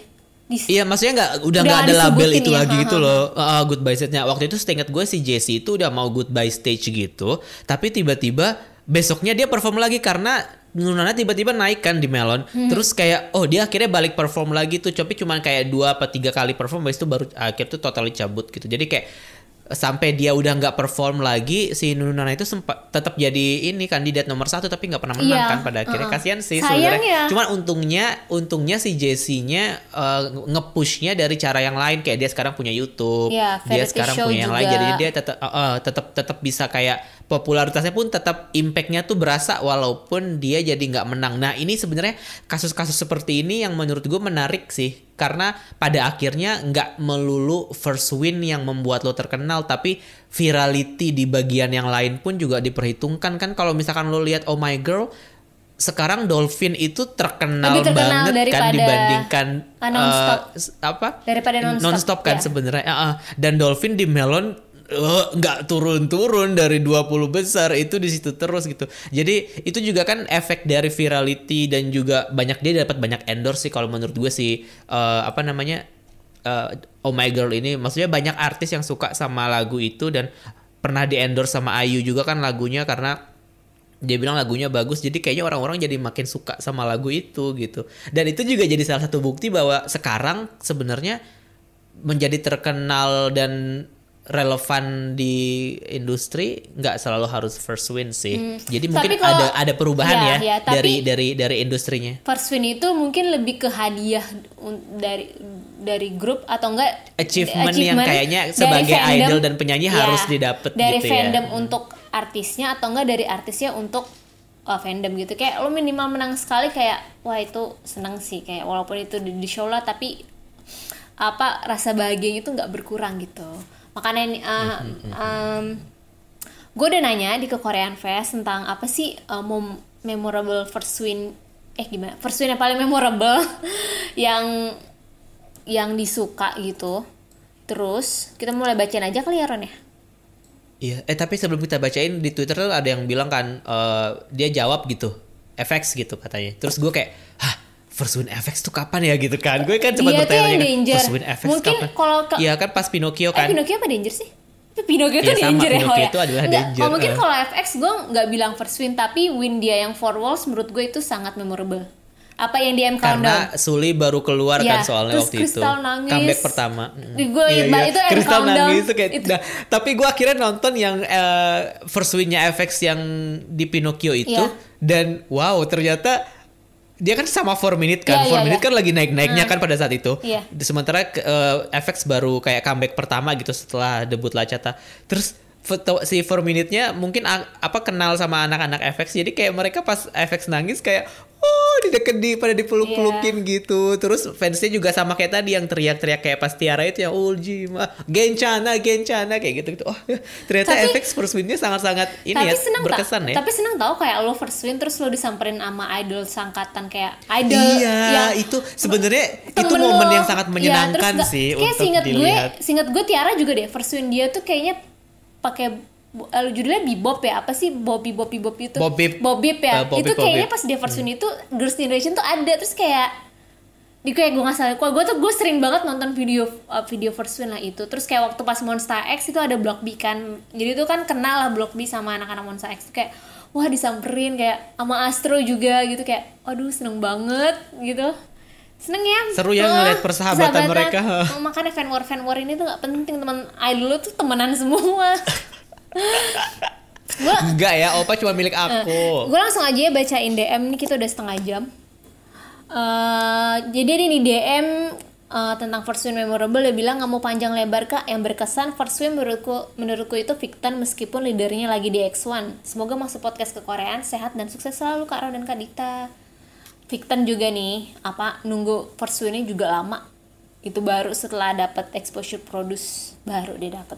Iya, maksudnya udah nggak ada label itu lagi gitu loh. Goodbye stage-nya. Waktu itu seingat gue si Jessie itu udah mau goodbye stage gitu, tapi tiba-tiba besoknya dia perform lagi karena Nunana tiba-tiba naik kan di Melon. Terus kayak dia akhirnya balik perform lagi tuh, tapi cuman kayak 2 apa 3 kali perform, habis itu baru akhir tuh totally cabut gitu. Jadi kayak sampai dia udah nggak perform lagi, si Nunana itu sempat tetap jadi ini kandidat nomor 1 tapi nggak pernah menang kan pada akhirnya. Kasihan sih sebenarnya. Cuman untungnya si Jessie-nya nge-pushnya dari cara yang lain, kayak dia sekarang punya YouTube, ya, dia sekarang punya yang lain, jadi dia tetap bisa kayak popularitasnya pun tetap impact-nya tuh berasa walaupun dia jadi nggak menang. Nah ini sebenarnya kasus-kasus seperti ini yang menurut gue menarik sih, karena pada akhirnya nggak melulu first win yang membuat lo terkenal, tapi virality di bagian yang lain pun juga diperhitungkan kan. Kalau misalkan lo lihat Oh My Girl, sekarang Dolphin itu terkenal banget kan dibandingkan daripada nonstop kan ya. Sebenarnya dan Dolphin di Melon nggak turun-turun dari 20 besar itu di situ terus gitu. Jadi itu juga kan efek dari virality, dan juga dia dapat banyak endorse sih kalau menurut gue sih. Oh My Girl ini maksudnya banyak artis yang suka sama lagu itu dan pernah di endorse sama Ayu juga kan lagunya, karena dia bilang lagunya bagus, jadi kayaknya orang-orang jadi makin suka sama lagu itu gitu. Dan itu juga jadi salah satu bukti bahwa sekarang sebenarnya menjadi terkenal dan relevan di industri nggak selalu harus first win sih. Jadi mungkin Tapi kalau- ada perubahan ya, tapi- dari industrinya. First win itu mungkin lebih ke hadiah dari grup atau enggak Achievement yang kayaknya sebagai idol dan penyanyi harus didapet dari gitu ya. fandom untuk artisnya atau enggak dari artisnya untuk fandom gitu. Kayak lo minimal menang sekali kayak wah itu seneng sih, kayak walaupun itu di show lah tapi apa rasa bahagianya itu nggak berkurang gitu. Makanya gue udah nanya di ke Korean Fest tentang apa sih memorable first win gimana first win yang paling memorable yang disuka gitu. Terus kita mulai bacain aja kali ya Ron ya. Iya, tapi sebelum kita bacain di Twitter tuh ada yang bilang kan dia jawab gitu, FX gitu katanya. Terus gue kayak, first win FX tuh kapan ya gitu kan? Gue kan cuma Dia tuh bertanya yang kan, danger. first win FX Mungkin kapan? kalau Iya kan pas Pinocchio kan. Pinocchio apa danger sih? Pinocchio tuh Iya, sama, danger ya. Pinocchio Oh, ya. itu adalah Nggak, danger. kalau mungkin kalau FX gue nggak bilang first win, tapi win dia yang Four Walls menurut gue itu sangat memorable. Apa yang di M Countdown? Karena Sully baru keluar Ya, kan soalnya terus waktu Crystal itu. nangis. Comeback pertama. Gue itu M Crystal Countdown. nangis tuh kayak. Nah, tapi gue akhirnya nonton yang first win-nya FX yang di Pinocchio itu. Iya. Dan wow ternyata dia kan sama 4 Minute kan. Iya, 4 Minute iya. kan lagi naik-naiknya kan pada saat itu. Iya. Sementara FX baru kayak comeback pertama gitu setelah debut Lachata. Terus si 4 Minute-nya mungkin kenal sama anak-anak FX. Jadi kayak mereka pas FX nangis kayak pada dipeluk-pelukin gitu. Terus fansnya juga sama kayak tadi yang teriak-teriak kayak pas Tiara itu yang Uljima, Gencana kayak gitu. Oh, ternyata FX first win-nya sangat-sangat berkesan ya. Tapi seneng tau kayak lo first win terus lo disamperin sama idol sangkatan kayak idol. Iya, itu sebenarnya itu momen yang sangat menyenangkan sih untuk dilihat. Seingat gue Tiara juga deh first win dia tuh kayaknya pakai judulnya Bebop ya, apa sih Bobby itu Bobip ya. Itu kayaknya pas dia first win itu Girls' Generation tuh ada, terus kayak kayak gue nggak salah, gue sering banget nonton video first win lah itu. Terus kayak waktu pas Monsta X itu ada Block B kan, jadi itu kan kenal lah Block B sama anak-anak Monsta X, kayak wah disamperin kayak sama Astro juga gitu, kayak aduh seneng banget gitu. Seneng ya, seru ya ngeliat persahabatan mereka. Makanya fan war ini tuh nggak penting, teman idol tuh temenan semua. Enggak ya, Opa cuma milik aku. Gue langsung aja ya bacain DM nih, kita udah setengah jam. Jadi ada di DM tentang first win memorable, dia bilang nggak mau panjang lebar kak, yang berkesan first win menurutku itu Victon meskipun leadernya lagi di X1. Semoga masuk podcast kekoreaan sehat dan sukses selalu Kak Ro dan Kak Dita. Victon juga nih nunggu first win-nya juga lama, itu baru setelah dapat exposure produce baru dia dapat.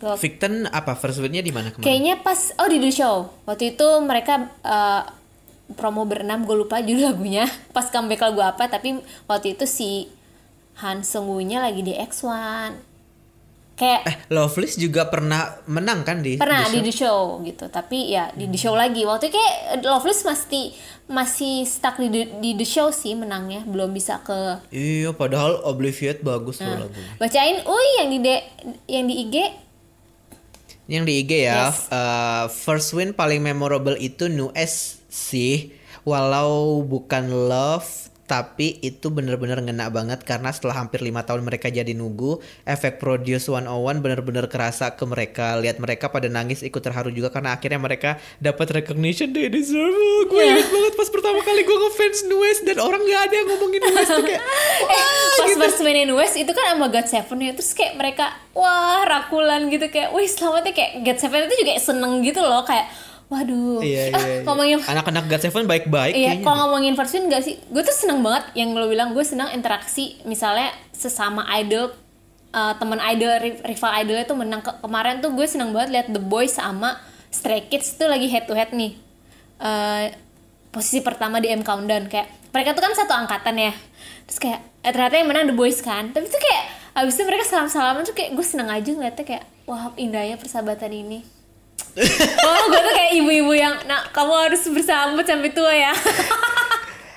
Victon apa first win-nya di mana kemarin? Kayaknya pas di The Show. Waktu itu mereka promo berenam, gue lupa judul lagunya. Pas comeback lagu apa, tapi waktu itu si Han Seung-woo-nya lagi di X1. Kayak Loveless juga pernah menang kan di The Show gitu. Tapi ya di The Show lagi. Waktu itu kayak Loveless masih stuck di The Show sih menangnya, belum bisa ke. Iya, padahal Obliviate bagus loh lagunya. Bacain yang di IG. Yang di IG ya, Yes. First win paling memorable itu Nues sih, walau bukan love, tapi itu bener-bener ngena banget karena setelah hampir 5 tahun mereka jadi nunggu, efek Produce 101 bener-bener kerasa ke mereka. Lihat mereka pada nangis, ikut terharu juga karena akhirnya mereka dapat recognition they deserve. Gue inget banget pas pertama kali gue ngefans Nues dan orang nggak ada yang ngomongin Nues tuh kayak Pas first mainin West itu kan sama God7 ya, terus kayak mereka wah rakulan gitu, kayak wih selamatnya, kayak God7 itu juga seneng gitu loh, kayak waduh. Iya. Ngomongin anak-anak God7 baik-baik. Iya, kayaknya. kalau ngomongin first win gak sih? Gue tuh seneng banget yang lo bilang, gue seneng interaksi misalnya sesama idol, teman idol, rival idolnya tuh menang. Kemarin tuh gue seneng banget lihat The Boys sama Stray Kids tuh lagi head to head nih. Posisi pertama di M Countdown, kayak mereka tuh kan satu angkatan ya. Terus kayak ternyata yang menang The Boys kan. Tapi tuh kayak abis itu mereka salam-salaman tuh kayak gue seneng aja ngeliatnya, kayak wah indahnya persahabatan ini. Gue tuh kayak ibu-ibu yang kamu harus bersama sampai tua ya.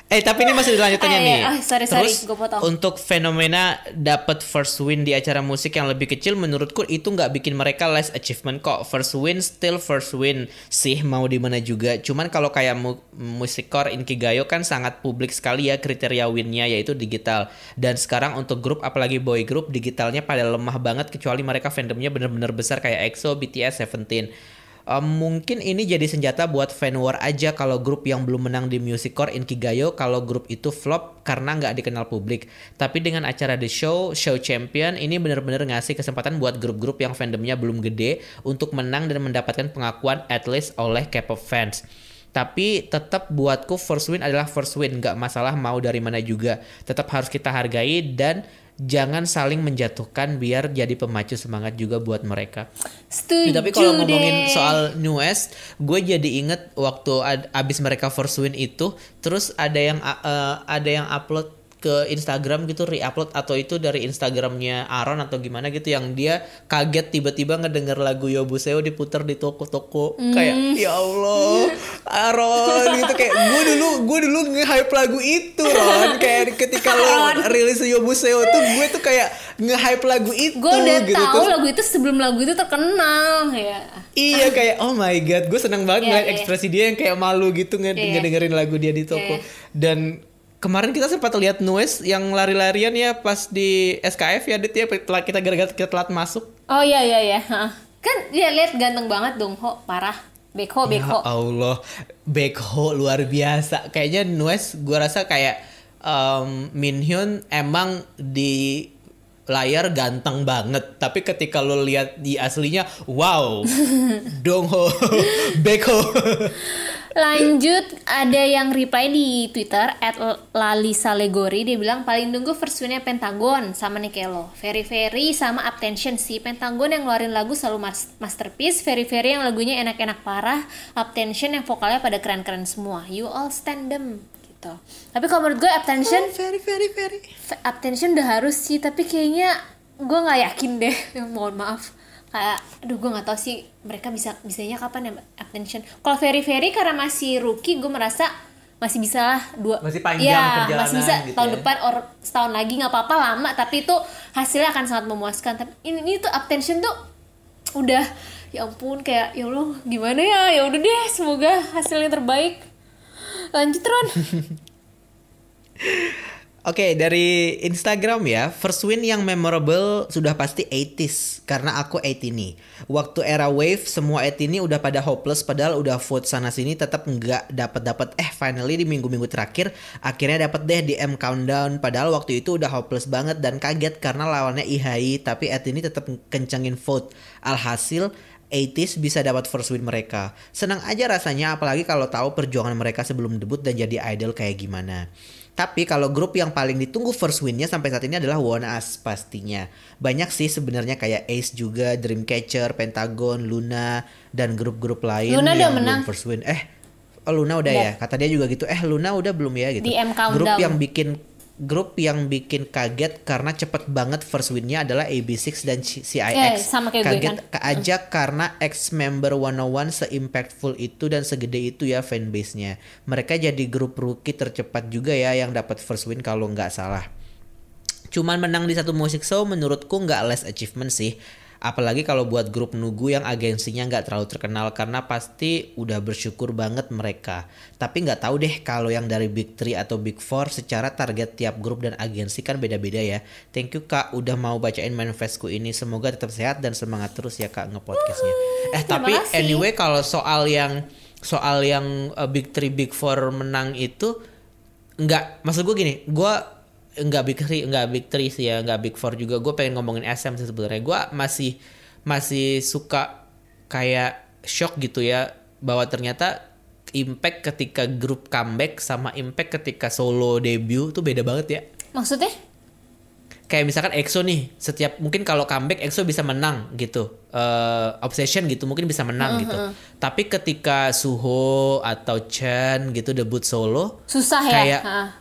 Tapi ini masih dilanjutannya nih. Sorry, Terus gue potong. untuk fenomena dapat first win di acara musik yang lebih kecil, menurutku itu nggak bikin mereka less achievement kok. First win still first win sih, mau di mana juga. Cuman kalau kayak musikcore Inkigayo kan sangat publik sekali ya kriteria winnya, yaitu digital. Dan sekarang untuk grup, apalagi boy group, digitalnya pada lemah banget, kecuali mereka fandomnya bener-bener besar kayak EXO, BTS, Seventeen. Mungkin ini jadi senjata buat fan war aja kalau grup yang belum menang di Music Core Inkigayo, kalau grup itu flop karena nggak dikenal publik. Tapi dengan acara The Show Champion, ini bener-bener ngasih kesempatan buat grup-grup yang fandomnya belum gede untuk menang dan mendapatkan pengakuan at least oleh K-pop fans. Tapi tetap buatku first win adalah first win, nggak masalah mau dari mana juga. Tetap harus kita hargai dan jangan saling menjatuhkan biar jadi pemacu semangat juga buat mereka. Setuju. Tapi kalau ngomongin soal NU'EST, gue jadi inget waktu abis mereka first win itu, terus ada yang upload ke Instagram gitu, re-upload atau itu dari Instagramnya Aaron atau gimana gitu, yang dia kaget tiba-tiba ngedenger lagu Yobuseo diputar di toko-toko. Kayak ya Allah Aaron gitu, kayak gue dulu nge-hype lagu itu Ron, kayak ketika lo rilis Yobuseo tuh gue tuh kayak nge-hype lagu itu. Gue udah gitu. tahu lagu itu sebelum lagu itu terkenal ya. Iya, kayak oh my god, gue seneng banget ngeliat ekspresi dia yang kayak malu gitu ngedengerin lagu dia di toko. Dan kemarin kita sempat lihat NU'EST yang lari-larian ya pas di SKF ya, Dit, ya, kita gara-gara kita telat masuk. Oh iya. Kan dia lihat ganteng banget Dongho, parah. Baekho. Ya Allah, Baekho luar biasa. Kayaknya NU'EST gue rasa kayak Minhyun emang di layar ganteng banget, tapi ketika lo lihat di aslinya, wow, Dongho, Baekho. Lanjut, ada yang reply di Twitter @lalisalegori, dia bilang paling nunggu first winnya Pentagon sama Nikelo, Very Very sama Uptension sih. Pentagon yang ngeluarin lagu selalu masterpiece, Very Very yang lagunya enak-enak parah, Uptension yang vokalnya pada keren-keren semua. You all stand them gitu. Tapi kalau menurut gue Uptension, Very Uptension udah harus sih, tapi kayaknya gue nggak yakin deh. Mohon maaf. Kayak aduh gue nggak tahu sih mereka bisanya kapan ya Attention. Kalau Very Very karena masih rookie, gue merasa masih bisa lah masih panjang perjalanan, masih bisa gitu tahun ya. depan or setahun lagi nggak apa-apa lama, tapi itu hasilnya akan sangat memuaskan. Tapi ini tuh Attention tuh udah ya ampun, kayak ya Allah gimana ya udah deh, semoga hasilnya terbaik. Lanjut Ron. Oke, dari Instagram ya, first win yang memorable sudah pasti 80s, karena aku 80 nih. Waktu era wave, semua 80 ini udah pada hopeless, padahal udah vote sana sini tetap nggak dapat. Finally di minggu-minggu terakhir akhirnya dapat deh di M Countdown, padahal waktu itu udah hopeless banget dan kaget karena lawannya IHI, tapi 80 ini tetap kencengin vote. Alhasil 80s bisa dapat first win mereka. Senang aja rasanya, apalagi kalau tahu perjuangan mereka sebelum debut dan jadi idol kayak gimana. Tapi kalau grup yang paling ditunggu first win-nya sampai saat ini adalah ONE-US pastinya. Banyak sih sebenarnya kayak Ace juga, Dreamcatcher, Pentagon, Luna, dan grup-grup lain Luna yang udah menang. belum first win. Luna udah ya? Kata dia juga gitu. Luna udah belum ya gitu. Di M Countdown. Grup yang bikin kaget karena cepet banget first win-nya adalah AB6 dan CIX. Sama kayak kaget gue kan. aja karena ex-member 101 se-impactful itu dan segede itu ya fanbase-nya. Mereka jadi grup rookie tercepat juga ya yang dapat first win kalau nggak salah. Cuman menang di satu music show menurutku nggak less achievement sih. Apalagi kalau buat grup Nugu yang agensinya nggak terlalu terkenal, karena pasti udah bersyukur banget mereka. Tapi nggak tahu deh kalau yang dari Big 3 atau Big 4, secara target tiap grup dan agensi kan beda-beda ya. Thank you Kak udah mau bacain manifestku ini. Semoga tetap sehat dan semangat terus ya Kak ngepodcastnya. Tapi anyway, kalau soal yang Big 3 Big 4 menang itu, nggak, maksud gue gini, gue nggak big 3 sih ya, nggak big 4 juga. Gue pengen ngomongin SM sih sebenarnya. Gue masih suka kayak shock gitu ya, bahwa ternyata impact ketika grup comeback sama impact ketika solo debut tuh beda banget ya. Maksudnya? Kayak misalkan EXO nih, mungkin kalau comeback EXO bisa menang gitu, Obsession gitu mungkin bisa menang gitu. Tapi ketika Suho atau Chen gitu debut solo, susah kayak, ya.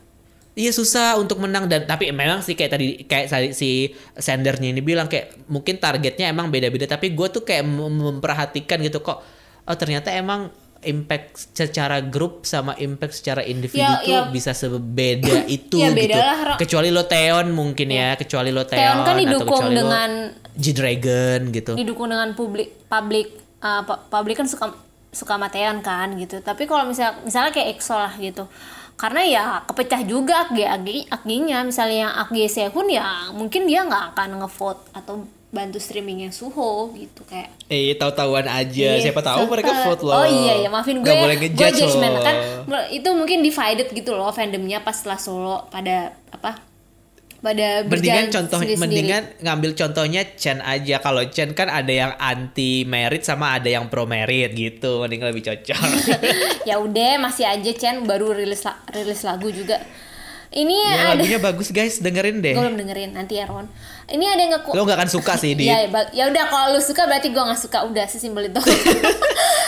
Iya susah untuk menang. Dan tapi memang sih kayak tadi si sendernya ini bilang, kayak mungkin targetnya emang beda-beda, tapi gue tuh kayak memperhatikan gitu kok. Oh ternyata emang impact secara grup sama impact secara individu tuh bisa sebeda itu ya, gitu. Bedalah. Kecuali lo Taeyeon mungkin ya, kecuali lo Taeyeon kan didukung dengan G-Dragon gitu. Didukung dengan publik kan suka sama Taeyeon kan gitu. Tapi kalau misalnya kayak EXO lah gitu. Karena ya kepecah juga AG-nya. Misalnya yang AG Sehun ya mungkin dia nggak akan ngevote atau bantu streamingnya Suho gitu kayak. Tahu-tahuan aja. Siapa tahu mereka vote loh. Oh iya ya, maafin gue. Gue judgement kan itu mungkin divided gitu loh fandomnya pas setelah Solo pada mendingan ngambil contohnya Chen aja. Kalau Chen kan ada yang anti merit sama ada yang pro merit gitu, mending lebih cocok. Ya udah, masih aja Chen baru rilis lagu juga. Ini ya, lagunya bagus guys, dengerin deh. Gue belum dengerin, nanti ya Ron. Ini ada yang lo gak akan suka sih Dit. Ya udah, kalau lu suka berarti gue gak suka, udah sesimpel itu.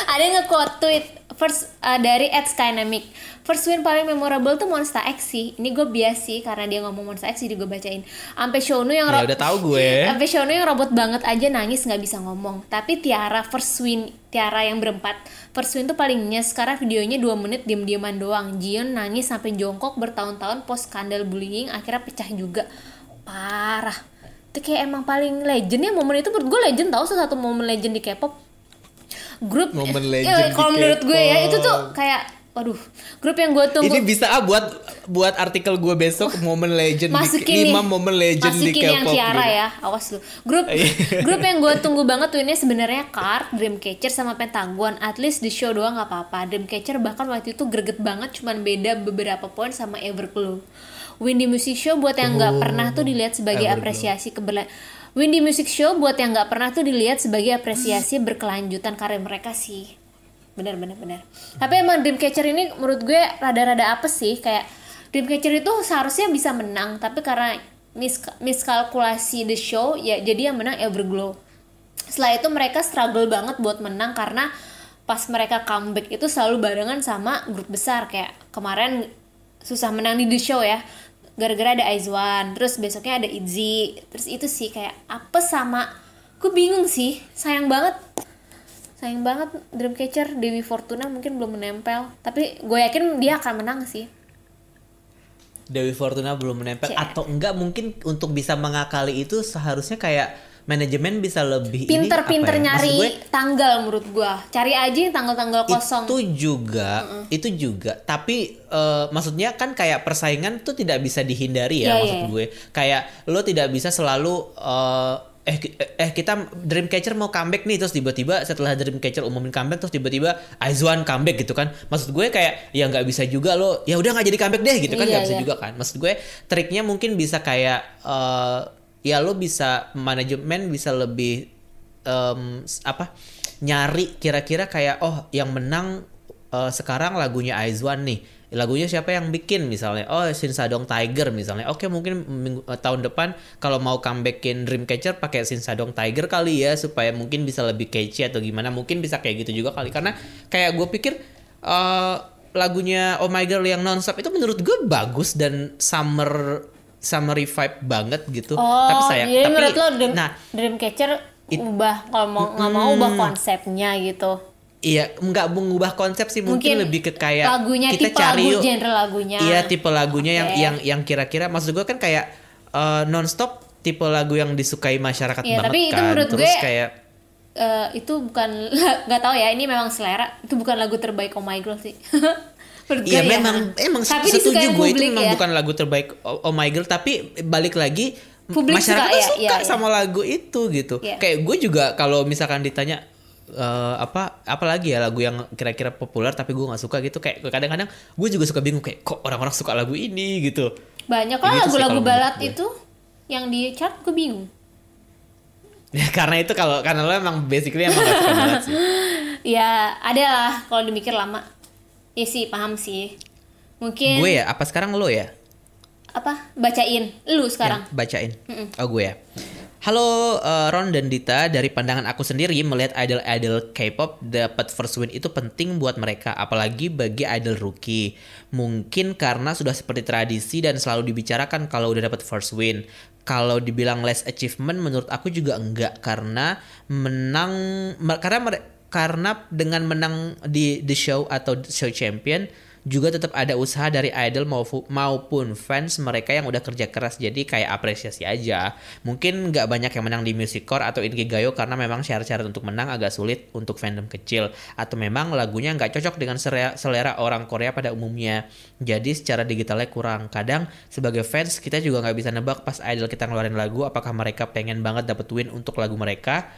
Ada yang nge-quote tweet first dari @skynamic. First win paling memorable tuh Monsta X sih. Ini gue bias sih karena dia ngomong Monsta X jadi gue bacain. Sampai Shonu yang udah tahu gue. Sampai Shonu yang robot banget aja nangis nggak bisa ngomong. Tapi Tiara yang berempat. First win tuh paling nyes karena videonya 2 menit diem-dieman doang. Jion nangis sampai jongkok bertahun-tahun post skandal bullying akhirnya pecah juga. Parah. Itu kayak emang paling legend ya, momen itu menurut gue legend tau, salah satu momen legend di K-pop. Grup momen legend kalau menurut gue ya itu tuh kayak waduh, grup yang gue tunggu. Ini bisa buat artikel gue besok, momen legend masukin 5 momen legend di K-pop. Masukin yang Tiara gitu. Ya, awas lu. Grup yang gue tunggu banget tuh ini sebenarnya Card, Dreamcatcher sama Pentagon. At least di show doang nggak apa-apa. Dreamcatcher bahkan waktu itu greget banget, cuman beda beberapa poin sama Everglow. Windy Music Show buat yang nggak pernah tuh dilihat sebagai apresiasi Windy Music Show buat yang nggak pernah tuh dilihat sebagai apresiasi berkelanjutan karir mereka sih. Benar. Tapi emang Dreamcatcher ini menurut gue rada-rada apa sih, kayak Dreamcatcher itu seharusnya bisa menang tapi karena miskalkulasi the show ya jadi yang menang Everglow. Setelah itu mereka struggle banget buat menang karena pas mereka comeback itu selalu barengan sama grup besar. Kayak kemarin susah menang di the show ya gara-gara ada IZ*ONE, terus besoknya ada ITZY. Terus itu sih kayak apa sama gue bingung sih, sayang banget Dreamcatcher. Dewi Fortuna mungkin belum menempel, tapi gue yakin dia akan menang sih. Dewi Fortuna belum menempel atau enggak, mungkin untuk bisa mengakali itu seharusnya kayak manajemen bisa lebih pinter nyari tanggal. Menurut gue cari aja tanggal-tanggal kosong itu juga tapi maksudnya kan kayak persaingan tuh tidak bisa dihindari ya. Maksud gue kayak lo tidak bisa selalu kita Dreamcatcher mau comeback nih, terus tiba-tiba setelah Dreamcatcher umumin comeback terus tiba-tiba IZ*ONE comeback gitu kan. Maksud gue kayak ya nggak bisa juga lo ya udah nggak jadi comeback deh gitu kan, nggak bisa juga kan. Maksud gue triknya mungkin bisa kayak ya lo bisa manajemen bisa lebih nyari kira-kira kayak yang menang sekarang lagunya IZ*ONE nih. Lagunya siapa yang bikin misalnya? Shinsadong Tiger misalnya. Oke, mungkin tahun depan kalau mau comebackin Dreamcatcher pakai Shinsadong Tiger kali ya, supaya mungkin bisa lebih catchy atau gimana. Mungkin bisa kayak gitu juga kali. Karena kayak gue pikir lagunya Oh My Girl yang Nonstop itu menurut gue bagus dan summer vibe banget gitu. Tapi jadi menurut lo Dreamcatcher ubah kalau nggak mau ubah konsepnya gitu. Iya, nggak mengubah konsep sih, mungkin lebih ke kayak lagunya, kita tipe cari lagu, genre lagunya. Iya, tipe lagunya yang kira-kira, maksud gue kan kayak Nonstop tipe lagu yang disukai masyarakat banget tapi itu kan. menurut Terus gue, kayak itu bukan nggak tahu ya, ini memang selera. Itu bukan lagu terbaik Oh My Girl sih. Iya, memang tapi setuju gue itu memang ya. bukan lagu terbaik Oh My Girl, tapi balik lagi publik masyarakat suka sama lagu itu gitu. Kayak gue juga kalau misalkan ditanya apa lagi ya lagu yang kira-kira populer tapi gue nggak suka gitu, kayak kadang-kadang gue juga suka bingung kayak kok orang-orang suka lagu ini gitu. Banyak lah lagu-lagu balad itu yang di chart, gue bingung. Ya karena lo emang basically emang gak suka balad sih. Ya ada lah kalau dimikir lama. Ya sih, paham sih. Mungkin gue ya, apa sekarang lo ya? Apa? Bacain lu sekarang. Ya, bacain. Oh gue ya. Halo Ron dan Dita, dari pandangan aku sendiri melihat idol K-pop dapat first win itu penting buat mereka, apalagi bagi idol rookie. Mungkin karena sudah seperti tradisi dan selalu dibicarakan kalau udah dapat first win. Kalau dibilang less achievement menurut aku juga enggak, karena karena dengan menang di The Show atau Show Champion juga tetap ada usaha dari idol maupun fans mereka yang udah kerja keras, jadi kayak apresiasi aja. Mungkin nggak banyak yang menang di Music Core atau Inkigayo karena memang syarat-syarat untuk menang agak sulit untuk fandom kecil, atau memang lagunya nggak cocok dengan selera orang Korea pada umumnya, jadi secara digitalnya kurang. Kadang sebagai fans kita juga nggak bisa nebak pas idol kita ngeluarin lagu apakah mereka pengen banget dapet win untuk lagu mereka,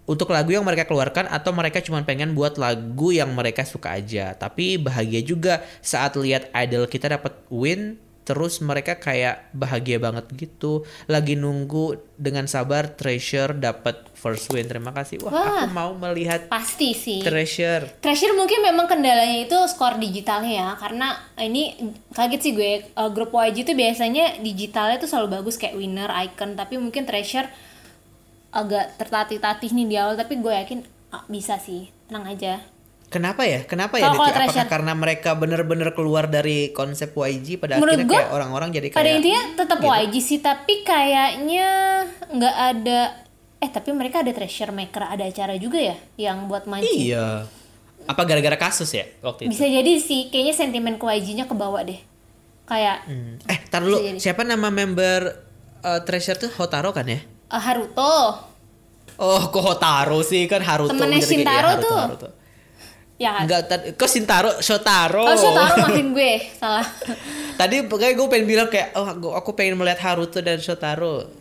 untuk lagu yang mereka keluarkan, atau mereka cuma pengen buat lagu yang mereka suka aja. Tapi bahagia juga saat lihat idol kita dapat win, terus mereka kayak bahagia banget gitu. Lagi nunggu dengan sabar Treasure dapat first win. Terima kasih. Wah, aku mau melihat pasti sih. Treasure Mungkin memang kendalanya itu skor digitalnya ya, karena ini kaget sih gue, grup YG itu biasanya digitalnya tuh selalu bagus kayak Winner, Icon, tapi mungkin Treasure agak tertatih-tatih nih di awal, tapi gue yakin bisa sih, tenang aja. Kenapa ya? Kalau Apakah karena mereka bener-bener keluar dari konsep YG pada Menurut akhirnya gue, kayak orang-orang jadi kayak pada intinya tetap gitu. YG sih, tapi kayaknya nggak ada. Tapi mereka ada Treasure Maker, ada acara juga ya yang buat mancing. Iya. Apa gara-gara kasus ya waktu itu? Bisa jadi sih, kayaknya sentimen ke YG-nya kebawa deh. Kayak. Tar dulu, siapa nama member Treasure tuh? Hotaro kan ya? Haruto. Oh, kok Hotaro sih, kan Haruto. Temennya Shintaro tuh. Haruto. Ya kan? Enggak, kok Shotaro. Oh, Shotaro, maafin gue, salah. Tadi pokoknya gue pengen bilang kayak, aku pengen melihat Haruto dan Shotaro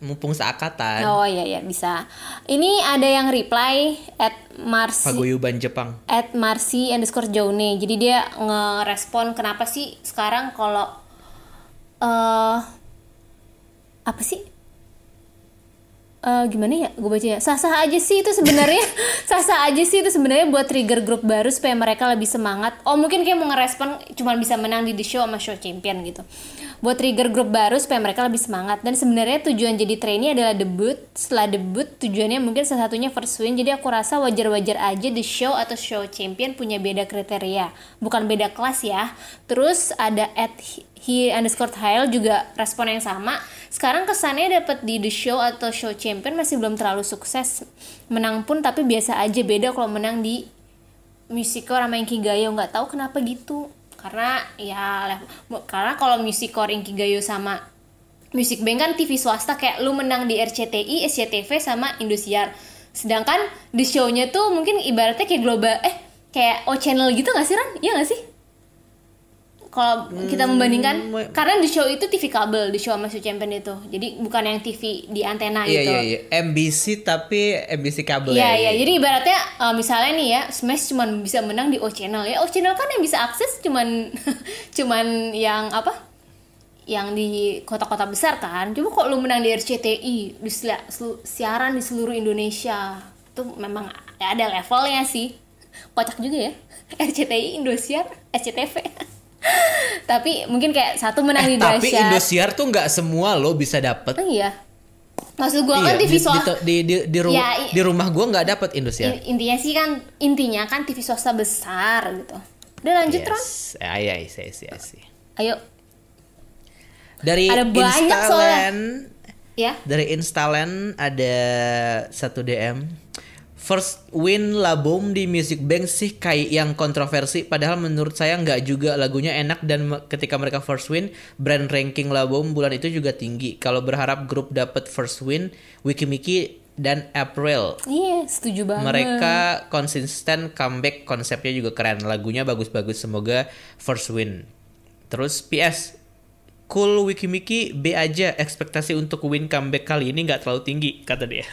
mumpung seangkatan. Oh iya bisa. Ini ada yang reply Paguyuban Jepang. @marcy_jone. Jadi dia ngerespon kenapa sih sekarang kalau apa sih? Gimana ya gue bacanya, sah-sah aja sih itu sebenarnya buat trigger grup baru supaya mereka lebih semangat. Mungkin kayak mau ngerespon cuma bisa menang di The Show sama Show Champion gitu, buat trigger grup baru supaya mereka lebih semangat. Dan sebenarnya tujuan jadi trainee adalah debut. Setelah debut tujuannya mungkin salah satunya first win. Jadi aku rasa wajar-wajar aja The Show atau Show Champion punya beda kriteria, bukan beda kelas ya. Terus ada @he_Hail juga respon yang sama. Sekarang kesannya dapat di The Show atau Show Champion masih belum terlalu sukses. Menang pun tapi biasa aja, beda kalau menang di Music Core sama Inkigayo. Nggak tahu kenapa gitu. Karena kalau Music Core, Inkigayo sama Music Bank kan TV swasta, kayak lu menang di RCTI, SCTV sama Indosiar. Sedangkan The Show-nya tuh mungkin ibaratnya kayak global, kayak O Channel gitu nggak sih, Ran? Iya nggak sih? Kalau kita membandingkan, karena The Show itu TV kabel, The Show sama Show Champion itu, jadi bukan yang TV di antena gitu. Iya. MBC tapi MBC kabel Iya. Jadi ibaratnya misalnya nih ya, Smash cuma bisa menang di O Channel ya. O Channel kan yang bisa akses cuman yang apa? Yang di kota-kota besar kan. Coba kok lu menang di RCTI, di siaran di seluruh Indonesia, itu memang ya ada levelnya sih. Kocak juga ya. RCTI, Indosiar, SCTV. Tapi mungkin kayak satu menang di Indosiar. Tapi Indosiar tuh nggak semua lo bisa dapet. Iya. Maksud gue kan TV swasta di rumah gue nggak dapet Indosiar. Intinya kan TV swasta besar gitu. Udah lanjut, Ron. Iya. Ayo. Dari ada banyak soalnya. Ya. Dari Instalen ada satu DM. First win Labom di Music Bank sih kayak yang kontroversi, padahal menurut saya nggak juga, lagunya enak dan ketika mereka first win, brand ranking Labom bulan itu juga tinggi. Kalau berharap grup dapat first win, Wikimiki dan April. Iya, setuju banget. Mereka konsisten comeback, konsepnya juga keren, lagunya bagus-bagus, semoga first win. Terus PS, cool Wikimiki, B aja, ekspektasi untuk win comeback kali ini nggak terlalu tinggi, kata dia.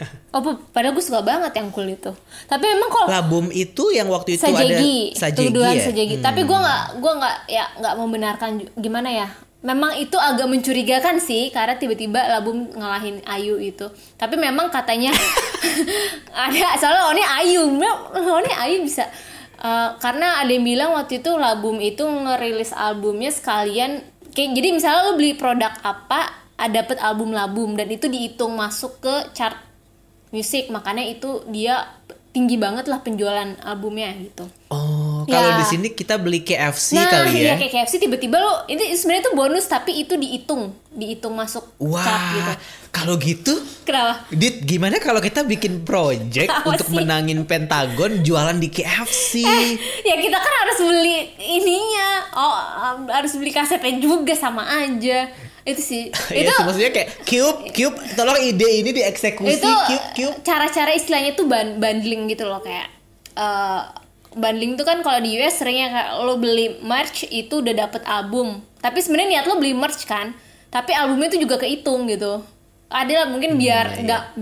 Padahal gue suka banget yang cool itu. Tapi memang kalau Labom itu yang waktu itu Sajegi, ada Sajegi ya? Tapi gue nggak membenarkan, gimana ya. Memang itu agak mencurigakan sih, karena tiba-tiba Labom ngalahin Ayu itu. Tapi memang katanya soalnya Oni Ayu bisa. Karena ada yang bilang waktu itu Labom itu ngerilis albumnya sekalian. Jadi misalnya lo beli produk apa, dapet album Labom, dan itu dihitung masuk ke chart musik, makanya itu dia tinggi banget lah penjualan albumnya gitu. kalau Ya. di sini kita beli KFC Nah, kali ya. iya kayak KFC tiba-tiba lo ini sebenarnya tuh bonus tapi itu dihitung masuk cap gitu. Wah, kalau gitu, Kenapa? Dit, gimana kalau kita bikin project Apa untuk sih? menangin Pentagon jualan di KFC? Ya kita kan harus beli ininya. Oh, harus beli kasetnya juga sama aja. Itu sih. Iya sih, maksudnya kayak Cube, tolong ide ini dieksekusi, Itu Cube. cara-cara istilahnya tuh bundling gitu loh kayak bundling tuh kan kalau di US seringnya kayak lo beli merch itu udah dapet album. Tapi sebenarnya niat lo beli merch kan. Tapi albumnya itu juga kehitung gitu. Ada lah mungkin biar nggak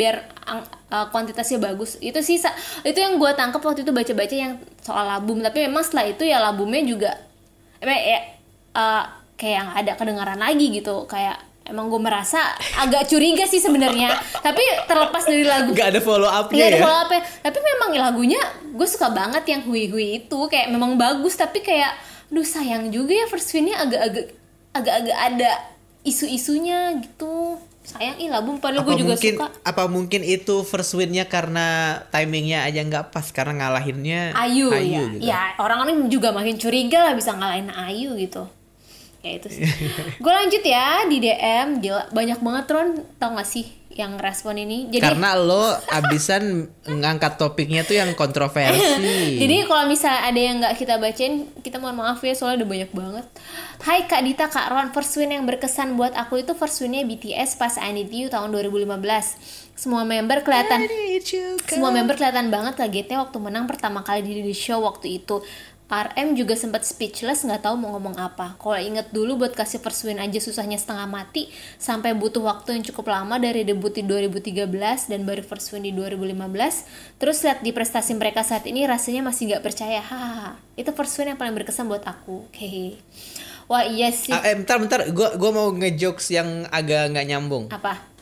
kuantitasnya bagus. Itu sih itu yang gue tangkap waktu itu baca-baca yang soal album. Tapi memang setelah itu ya albumnya juga kayak nggak ada kedengaran lagi gitu. Kayak emang gue merasa agak curiga sih sebenarnya. Tapi terlepas dari lagu Gak ada follow up-nya nggak ada ya? follow up-nya. Tapi memang lagunya gue suka banget yang hui-hui itu kayak memang bagus tapi kayak aduh sayang juga ya first spin-nya agak-agak ada isu-isunya gitu. Sayang album padahal gue juga suka. Apa mungkin itu first win-nya karena timingnya aja nggak pas karena ngalahinnya Ayu ya. gitu. Ya orang-orang juga makin curiga lah bisa ngalahin Ayu gitu. Kayak itu sih. Gue lanjut ya di DM gila banyak banget Ron tau gak sih yang respon ini. Jadi Karena lo abisan ngangkat topiknya tuh yang kontroversi. jadi kalau misalnya ada yang nggak kita bacain, kita mohon maaf ya soalnya udah banyak banget. Hai Kak Dita, Kak Ron, first win yang berkesan buat aku itu first winnya BTS pas I Need You tahun 2015. Semua member kelihatan banget kagetnya waktu menang pertama kali di The Show waktu itu. RM juga sempat speechless nggak tahu mau ngomong apa. Kalau inget dulu buat kasih first win aja susahnya setengah mati sampai butuh waktu yang cukup lama dari debut di 2013 dan baru first win di 2015. Terus lihat di prestasi mereka saat ini rasanya masih nggak percaya. Hahaha. Itu first win yang paling berkesan buat aku. Hehe. Wah iya sih. Bentar, gue mau ngejokes yang agak nggak nyambung. Apa?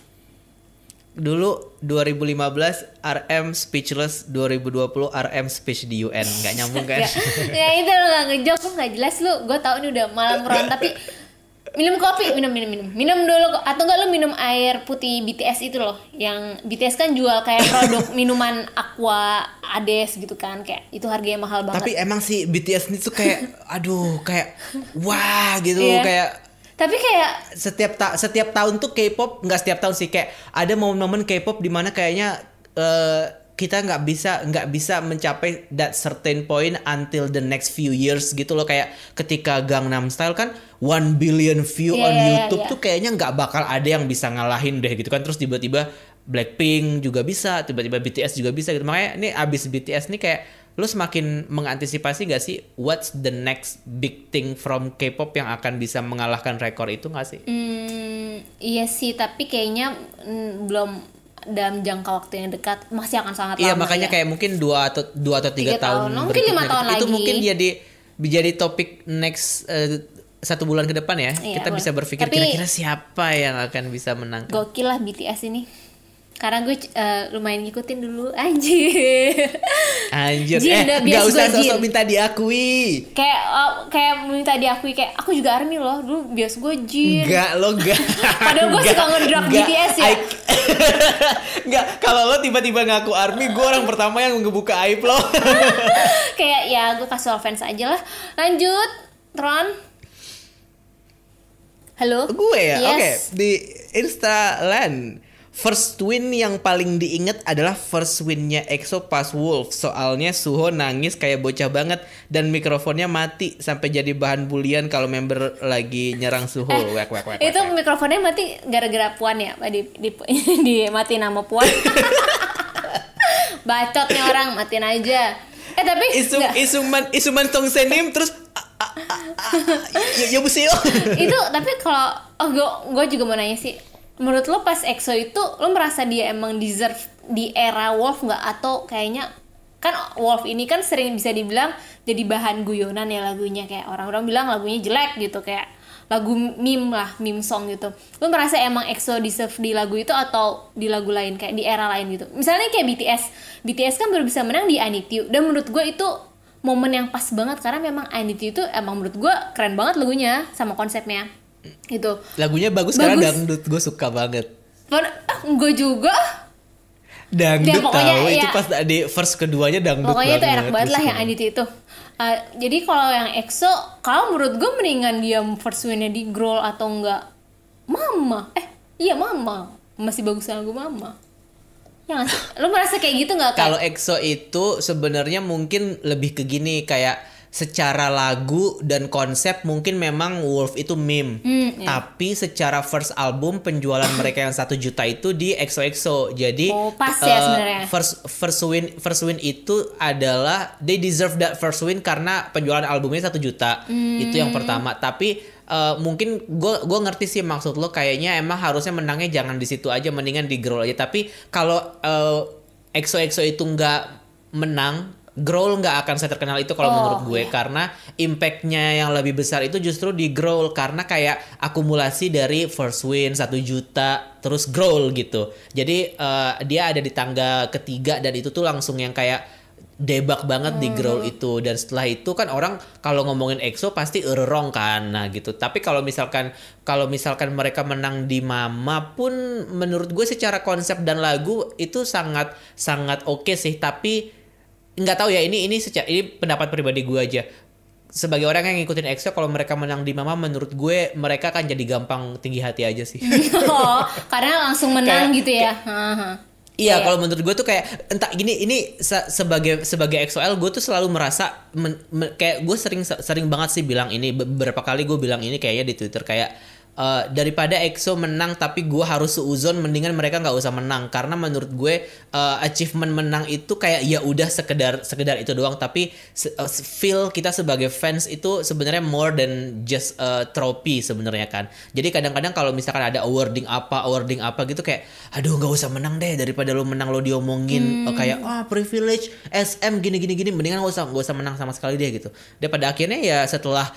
Dulu 2015 RM speechless, 2020 RM speech di UN. Nggak nyambung kan? Ya itu lo gak ngejok, lo gak jelas lu. Gue tau ini udah malam Ron tapi minum kopi, minum dulu atau enggak lo minum air putih BTS itu loh. Yang BTS kan jual kayak produk minuman Aqua Ades gitu kan, kayak itu harganya mahal banget. Tapi emang sih BTS ini tuh kayak aduh kayak wah gitu. Iya. Kayak tapi kayak setiap tahun tuh K-pop, nggak setiap tahun sih, kayak ada momen-momen K-pop di mana kayaknya kita nggak bisa mencapai that certain point until the next few years gitu loh. Kayak ketika Gangnam Style kan 1 billion view on YouTube tuh kayaknya nggak bakal ada yang bisa ngalahin deh gitu kan. Terus tiba-tiba Blackpink juga bisa, tiba-tiba BTS juga bisa gitu. Makanya ini abis BTS nih kayak lu semakin mengantisipasi gak sih what's the next big thing from K-pop yang akan bisa mengalahkan rekor itu gak sih? Iya sih, tapi kayaknya belum dalam jangka waktu yang dekat, masih akan sangat lama. Iya makanya kayak mungkin 2 atau 3 tahun mungkin 5 tahun lagi. Itu mungkin jadi topik next 1 bulan ke depan ya. Iya, kita boleh. bisa berpikir Tapi kira-kira siapa yang akan bisa menang. gokil lah BTS ini. Karena gue lumayan ngikutin dulu. Anjir. Jin, udah Gak bias usah gue, sosok Jin. minta diakui. Kayak minta diakui kayak aku juga ARMY loh. Dulu bias gue Jin. Enggak. Padahal gue suka nge-drop BTS ya. Enggak, kalau lo tiba-tiba ngaku ARMY, gue orang pertama yang ngebuka aib lo. Kayak ya gue casual fans aja lah. Lanjut Ron. Halo. Gue ya, Yes. oke. Di Instaland, first win yang paling diinget adalah first winnya EXO pas Wolf. Soalnya Suho nangis kayak bocah banget dan mikrofonnya mati sampai jadi bahan bulian kalau member lagi nyerang Suho. Wek. Itu mikrofonnya mati gara-gara Puan ya? Dimatiin nama Puan. Bacot nih orang, matiin aja. Tapi Isuman Tongsenim terus ya busio. Itu tapi kalau gue juga mau nanya sih. Menurut lo pas EXO itu lo merasa dia emang deserve di era Wolf nggak, atau kayaknya kan Wolf ini kan sering bisa dibilang jadi bahan guyonan ya lagunya, kayak orang-orang bilang lagunya jelek gitu, kayak lagu meme song gitu. Lo merasa emang EXO deserve di lagu itu atau di lagu lain kayak di era lain gitu? Misalnya kayak BTS kan baru bisa menang di I Need You, dan menurut gue itu momen yang pas banget karena memang I Need You itu emang menurut gue keren banget lagunya sama konsepnya gitu. Lagunya bagus karena dangdut, gue suka banget. Gue juga. Dangdut pokoknya tahu ya, itu pas di verse keduanya dangdut pokoknya itu enak banget lah terus yang Aditya itu. Jadi kalau yang EXO, kalau menurut gue mendingan dia first win-nya di Growl atau enggak Mama. Iya Mama. Masih bagus lagu Mama. Ya nggak sih? Lu merasa kayak gitu nggak? Kalau EXO itu sebenarnya mungkin lebih ke gini, kayak secara lagu dan konsep mungkin memang Wolf itu meme. Iya. Tapi secara first album penjualan mereka yang 1 juta itu di EXO-EXO. Jadi pas ya sebenarnya. First win itu adalah they deserve that first win karena penjualan albumnya 1 juta. Itu yang pertama. Tapi mungkin gue ngerti sih maksud lo, kayaknya emang harusnya menangnya jangan di situ aja, mendingan di Growl aja. Tapi kalau EXO-EXO itu nggak menang, Growl nggak akan terkenal itu kalau menurut gue, karena impactnya yang lebih besar itu justru di Growl, karena kayak akumulasi dari first win 1 juta terus Growl gitu. Jadi dia ada di tangga ketiga dan itu tuh langsung yang kayak debak banget di Growl itu. Dan setelah itu kan orang kalau ngomongin EXO pasti errong kan, nah gitu. Tapi kalau misalkan mereka menang di Mama pun menurut gue secara konsep dan lagu itu sangat oke sih. Tapi nggak tahu ya, ini pendapat pribadi gue aja. Sebagai orang yang ngikutin EXO, kalau mereka menang di Mama, menurut gue mereka akan jadi gampang tinggi hati aja sih. Karena langsung menang gitu ya. Iya, kalau menurut gue tuh kayak entah ini sebagai EXO-L, gue tuh selalu merasa kayak gue sering banget sih bilang ini, beberapa kali gue bilang ini kayaknya di Twitter, kayak daripada EXO menang tapi gue harus seuzon, mendingan mereka nggak usah menang. Karena menurut gue achievement menang itu kayak ya udah sekedar itu doang, tapi feel kita sebagai fans itu sebenarnya more than just trophy sebenarnya kan. Jadi kadang-kadang kalau misalkan ada awarding apa gitu, kayak aduh nggak usah menang deh, daripada lo menang lo diomongin kayak privilege SM gini mendingan nggak usah menang sama sekali deh gitu. Dan pada akhirnya ya setelah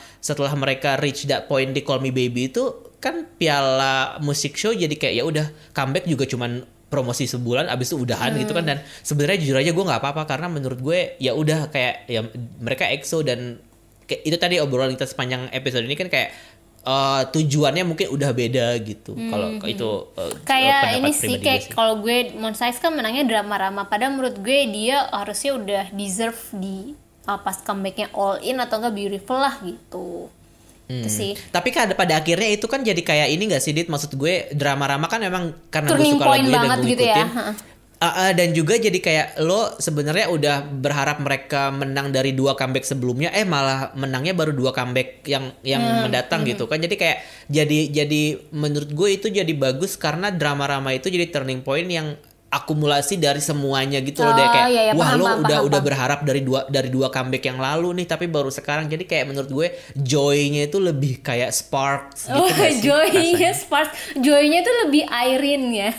mereka reach that point di Call Me Baby itu kan piala musik show, jadi kayak ya udah comeback juga cuman promosi sebulan abis itu udahan gitu kan. Dan sebenarnya jujur aja gue nggak apa-apa, karena menurut gue ya udah kayak ya mereka EXO, dan kayak itu tadi obrolan kita sepanjang episode ini kan kayak tujuannya mungkin udah beda gitu. Kalau itu kayak ini sih kayak kalau gue Monsize kan menangnya Drama Rama, padahal menurut gue dia harusnya udah deserve di pas comebacknya All In atau enggak Beautiful lah gitu. Itu sih. Tapi kan pada akhirnya itu kan jadi kayak ini gak sih, Dit? Maksud gue Drama Rama kan emang karena gue suka lagunya dan gue gitu ikutin ya. Dan juga jadi kayak lo sebenarnya udah berharap mereka menang dari 2 comeback sebelumnya, malah menangnya baru 2 comeback yang mendatang gitu kan. Jadi kayak jadi menurut gue itu jadi bagus, karena Drama Rama itu jadi turning point yang akumulasi dari semuanya gitu loh. Kayak iya, wah paham, lo paham. udah berharap dari dua comeback yang lalu nih, tapi baru sekarang. Jadi kayak menurut gue joy-nya itu lebih kayak sparks gitu. Joy-nya sparks. Joy-nya itu lebih Irene ya.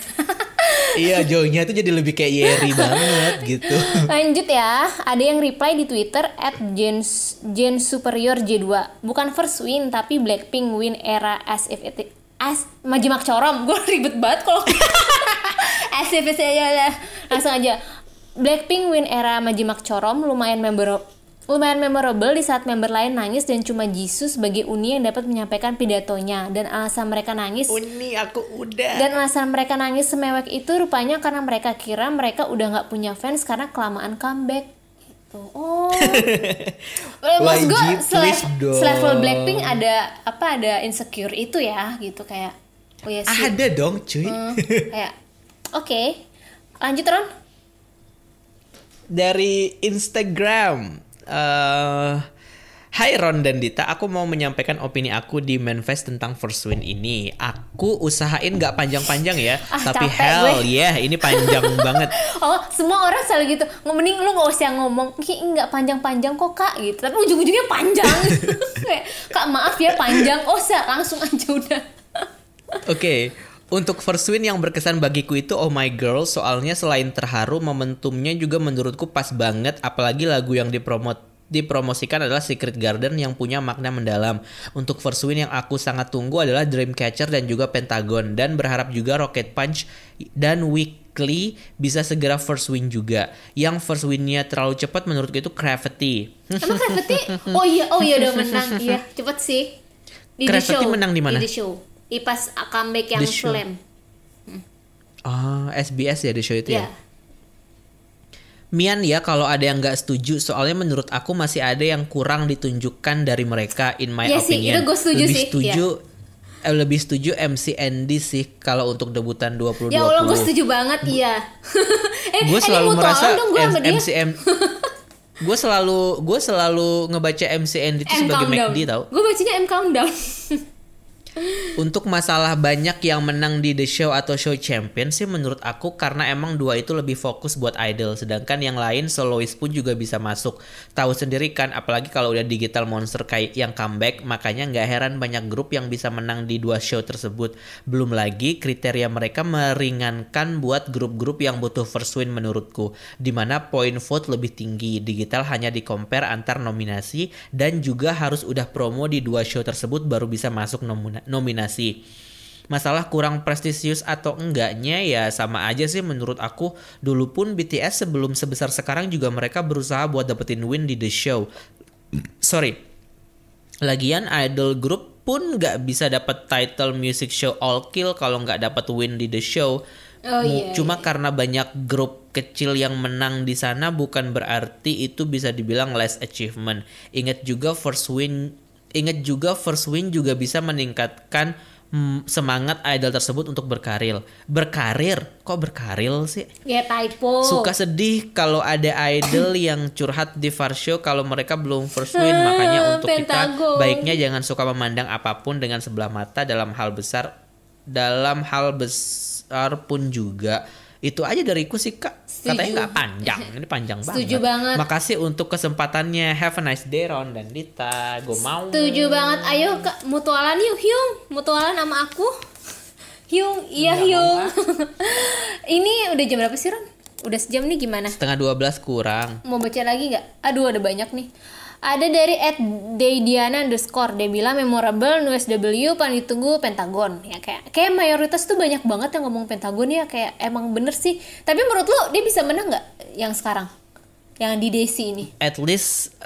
Iya, joy-nya itu jadi lebih kayak Yeri banget gitu. Lanjut ya, ada yang reply di Twitter @Gen Superior J2. Bukan first win tapi Blackpink win era as Majimak Corom. Gue ribet banget kalau as if aja langsung aja. Blackpink win era Majimak Corom lumayan memorable di saat member lain nangis dan cuma Jisoo sebagai Uni yang dapat menyampaikan pidatonya. Dan alasan mereka nangis semewek itu rupanya karena mereka kira mereka udah nggak punya fans karena kelamaan comeback gitu. Maksud gue selevel Blackpink ada insecure itu ya gitu, kayak ya sih. Ada dong cuy. Kayak oke. Lanjut Ron. Dari Instagram, Hai Ron dan Dita, aku mau menyampaikan opini aku di Manifest tentang First Win ini. Aku usahain gak panjang-panjang ya, tapi hell yeah, ini panjang banget. Semua orang selalu gitu. Mending lu gak usah ngomong gak panjang-panjang kok kak gitu, tapi ujung-ujungnya panjang. Kak maaf ya panjang, langsung aja udah. Oke. Untuk first win yang berkesan bagiku itu Oh My Girl, soalnya selain terharu, momentumnya juga menurutku pas banget, apalagi lagu yang dipromosikan adalah Secret Garden yang punya makna mendalam. Untuk first win yang aku sangat tunggu adalah Dreamcatcher dan juga Pentagon, dan berharap juga Rocket Punch dan Weekly bisa segera first win juga. Yang first winnya terlalu cepat menurutku itu Gravity. Emang Gravity? Oh iya udah menang. Iya, cepet sih. Di Gravity The Show. menang di mana? Di The Show. Pas comeback yang Flame. SBS ya The Show itu ya? Mian ya kalau ada yang nggak setuju, soalnya menurut aku masih ada yang kurang ditunjukkan dari mereka in my Iya sih, opinion. itu gue setuju lebih sih, setuju lebih setuju MC Andy sih kalau untuk debutan 2020. Ya Allah, gue setuju banget, iya. Gue selalu merasa dong gue sama dia. gue selalu ngebaca MC Andy itu sebagai McD tau. Gue bacanya M Countdown. Untuk masalah banyak yang menang di The Show atau Show Champion sih menurut aku karena emang dua itu lebih fokus buat idol, sedangkan yang lain soloist pun juga bisa masuk. Tahu sendiri kan, apalagi kalau udah Digital Monster kayak yang comeback, makanya nggak heran banyak grup yang bisa menang di dua show tersebut. Belum lagi kriteria mereka meringankan buat grup-grup yang butuh first win menurutku, dimana point vote lebih tinggi. Digital hanya di compare antar nominasi dan juga harus udah promo di dua show tersebut baru bisa masuk nominasi. Masalah kurang prestisius atau enggaknya ya sama aja sih menurut aku. Dulu pun BTS sebelum sebesar sekarang juga mereka berusaha buat dapetin win di The Show. Lagian idol group pun nggak bisa dapat title music show all kill kalau nggak dapat win di The Show. Cuma karena banyak grup kecil yang menang di sana bukan berarti itu bisa dibilang less achievement. Ingat juga first win juga bisa meningkatkan semangat idol tersebut untuk berkarir. Kok berkarir sih? Ya typo. Suka sedih kalau ada idol yang curhat di first show kalau mereka belum first win. Makanya untuk Pentagon. kita baiknya jangan suka memandang apapun dengan sebelah mata dalam hal besar pun juga. Itu aja dariku sih Kak. Setuju. Katanya nggak panjang, ini panjang banget. Setuju banget. Makasih untuk kesempatannya. Have a nice day Ron dan Dita. Gue mau. Setuju banget. Ayo Kak, mutualan yuk Hyung. Mutualan sama aku. Hyung, iya Hyung. Ini udah jam berapa sih Ron? Udah sejam nih gimana? 11:30 kurang. Mau baca lagi nggak? Aduh ada banyak nih. Ada dari @daydiana_, dia bilang memorable NUSW paling ditunggu Pentagon. Ya kayak mayoritas tuh banyak banget yang ngomong Pentagon ya, kayak emang bener sih. Tapi menurut lo dia bisa menang nggak yang sekarang? Yang di Desi ini? At least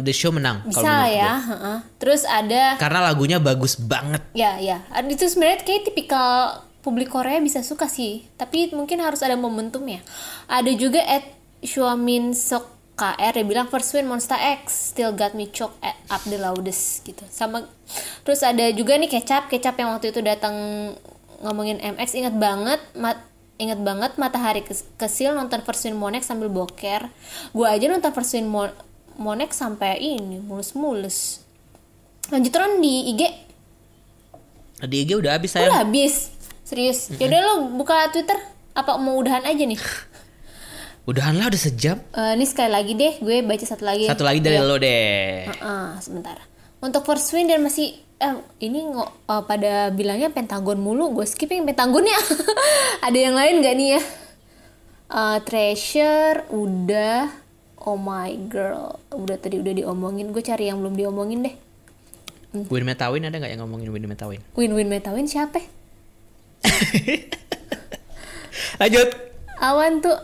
The Show menang. Bisa lah ya. Terus ada karena lagunya bagus banget. Ya. Itu sebenarnya kayak tipikal publik Korea bisa suka sih. Tapi mungkin harus ada momentumnya. Ada juga @Shuamin Sok KR dia bilang first win Monsta X still got me choked up the loudest gitu. Sama terus ada juga nih kecap yang waktu itu datang ngomongin MX, ingat banget Matahari Kesil nonton first win Monex sambil boker. Gua aja nonton first win Monex sampai ini mulus. Lanjut Ron di IG. Di IG udah habis saya. Udah habis. Serius. Yaudah lo buka Twitter. Apa mau udahan aja nih? Udahan lah udah sejam. Ini sekali lagi deh, gue baca satu lagi. Satu lagi dari lo deh. Sebentar. Untuk first win dan masih ini pada bilangnya Pentagon mulu, gue skipping Pentagon ya. Ada yang lain gak nih ya? Treasure udah, Oh My Girl udah diomongin. Gue cari yang belum diomongin deh. Win Metawin ada nggak yang ngomongin Win Metawin? Win Metawin siapa? Lanjut. Awan tuh,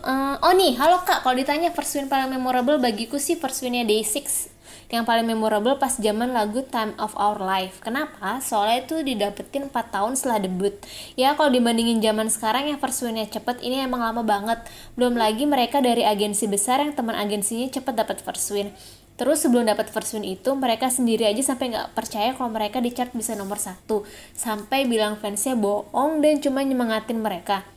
nih, halo Kak, kalau ditanya first win paling memorable bagiku sih first winnya Day6. Yang paling memorable pas zaman lagu Time of Our Life. Kenapa? Soalnya itu didapetin 4 tahun setelah debut. Ya kalau dibandingin zaman sekarang yang first winnya cepet, ini emang lama banget. Belum lagi mereka dari agensi besar yang teman agensinya cepet dapat first win. Terus sebelum dapat first win itu, mereka sendiri aja sampai gak percaya kalau mereka di chart bisa nomor 1. Sampai bilang fansnya bohong dan cuma nyemangatin mereka.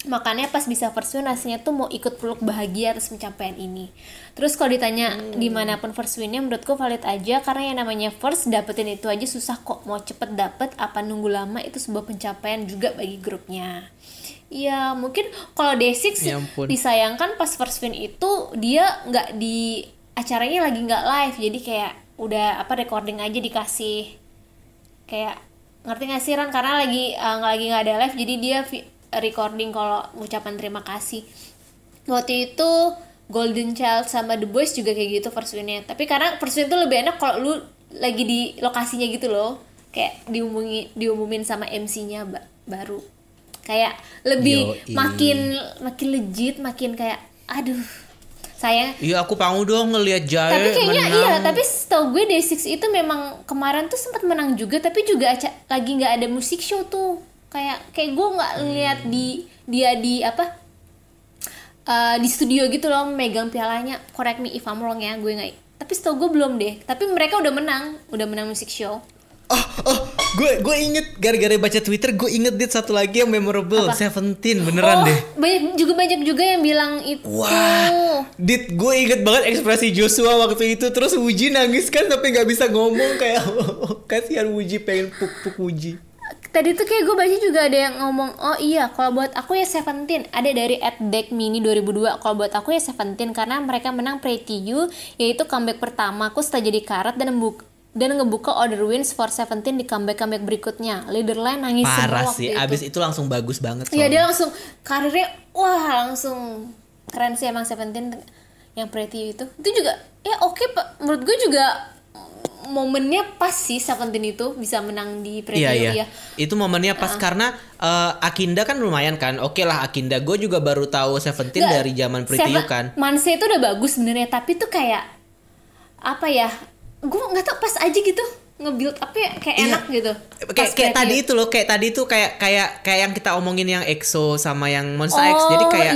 Makanya pas bisa first win rasanya tuh mau ikut peluk bahagia atas pencapaian ini. Terus kalau ditanya dimanapun first winnya menurutku valid aja, karena yang namanya first dapetin itu aja susah kok. Mau cepet dapet apa nunggu lama itu sebuah pencapaian juga bagi grupnya. Ya mungkin kalau Day6 disayangkan pas first win itu dia nggak di acaranya lagi nggak live, jadi kayak udah recording aja dikasih. Kayak ngerti nggak sih Ron, karena lagi nggak ada live, jadi dia recording kalau ucapan terima kasih. Waktu itu Golden Child sama The Boys juga kayak gitu first winnya. Tapi karena first win tuh lebih enak kalau lu lagi di lokasinya gitu loh, kayak diumumin sama MC-nya baru. Kayak lebih makin legit, makin kayak aduh sayang. Iya aku pangu dong ngelihat Jae tapi kayaknya menang. Iya, tapi setahu gue Day6 itu memang kemarin tuh sempat menang juga, tapi juga lagi nggak ada musik show tuh. Kayak gue nggak lihat dia di di studio gitu loh, megang pialanya. Correct me if I'm wrong ya, gue nggak. Tapi setahu gue belum deh. Tapi mereka udah menang music show. Gue inget gara-gara baca Twitter, gue inget dit satu lagi yang memorable. Seventeen beneran deh. Banyak juga yang bilang itu. Wah, dit gue inget banget ekspresi Joshua waktu itu. Terus Wuji nangis kan tapi nggak bisa ngomong kayak kasihan Wuji pengen puk Wuji. Tadi tuh kayak gue baca juga ada yang ngomong, oh iya kalau buat aku ya Seventeen. Ada dari @deckmini 2002, kalau buat aku ya Seventeen karena mereka menang Pretty You, yaitu comeback pertamaku setelah jadi karat dan ngebuka other wins for Seventeen di comeback berikutnya. Leaderline nangis parah semua sih, waktu abis itu langsung bagus banget. Iya dia langsung karirnya langsung keren sih emang Seventeen yang Pretty You itu juga ya oke, menurut gue juga momennya pas sih Seventeen itu bisa menang di Pretty You ya. Itu momennya pas karena Akinda kan lumayan kan. Oke lah Akinda, gue juga baru tahu Seventeen dari zaman Pretty You kan. Manse itu udah bagus sebenarnya, tapi tuh kayak apa ya? Gue nggak tau pas aja gitu nge-build apa ya, kayak enak gitu. Kayak tadi itu loh, kayak yang kita omongin yang EXO sama yang Monsta X. Jadi kayak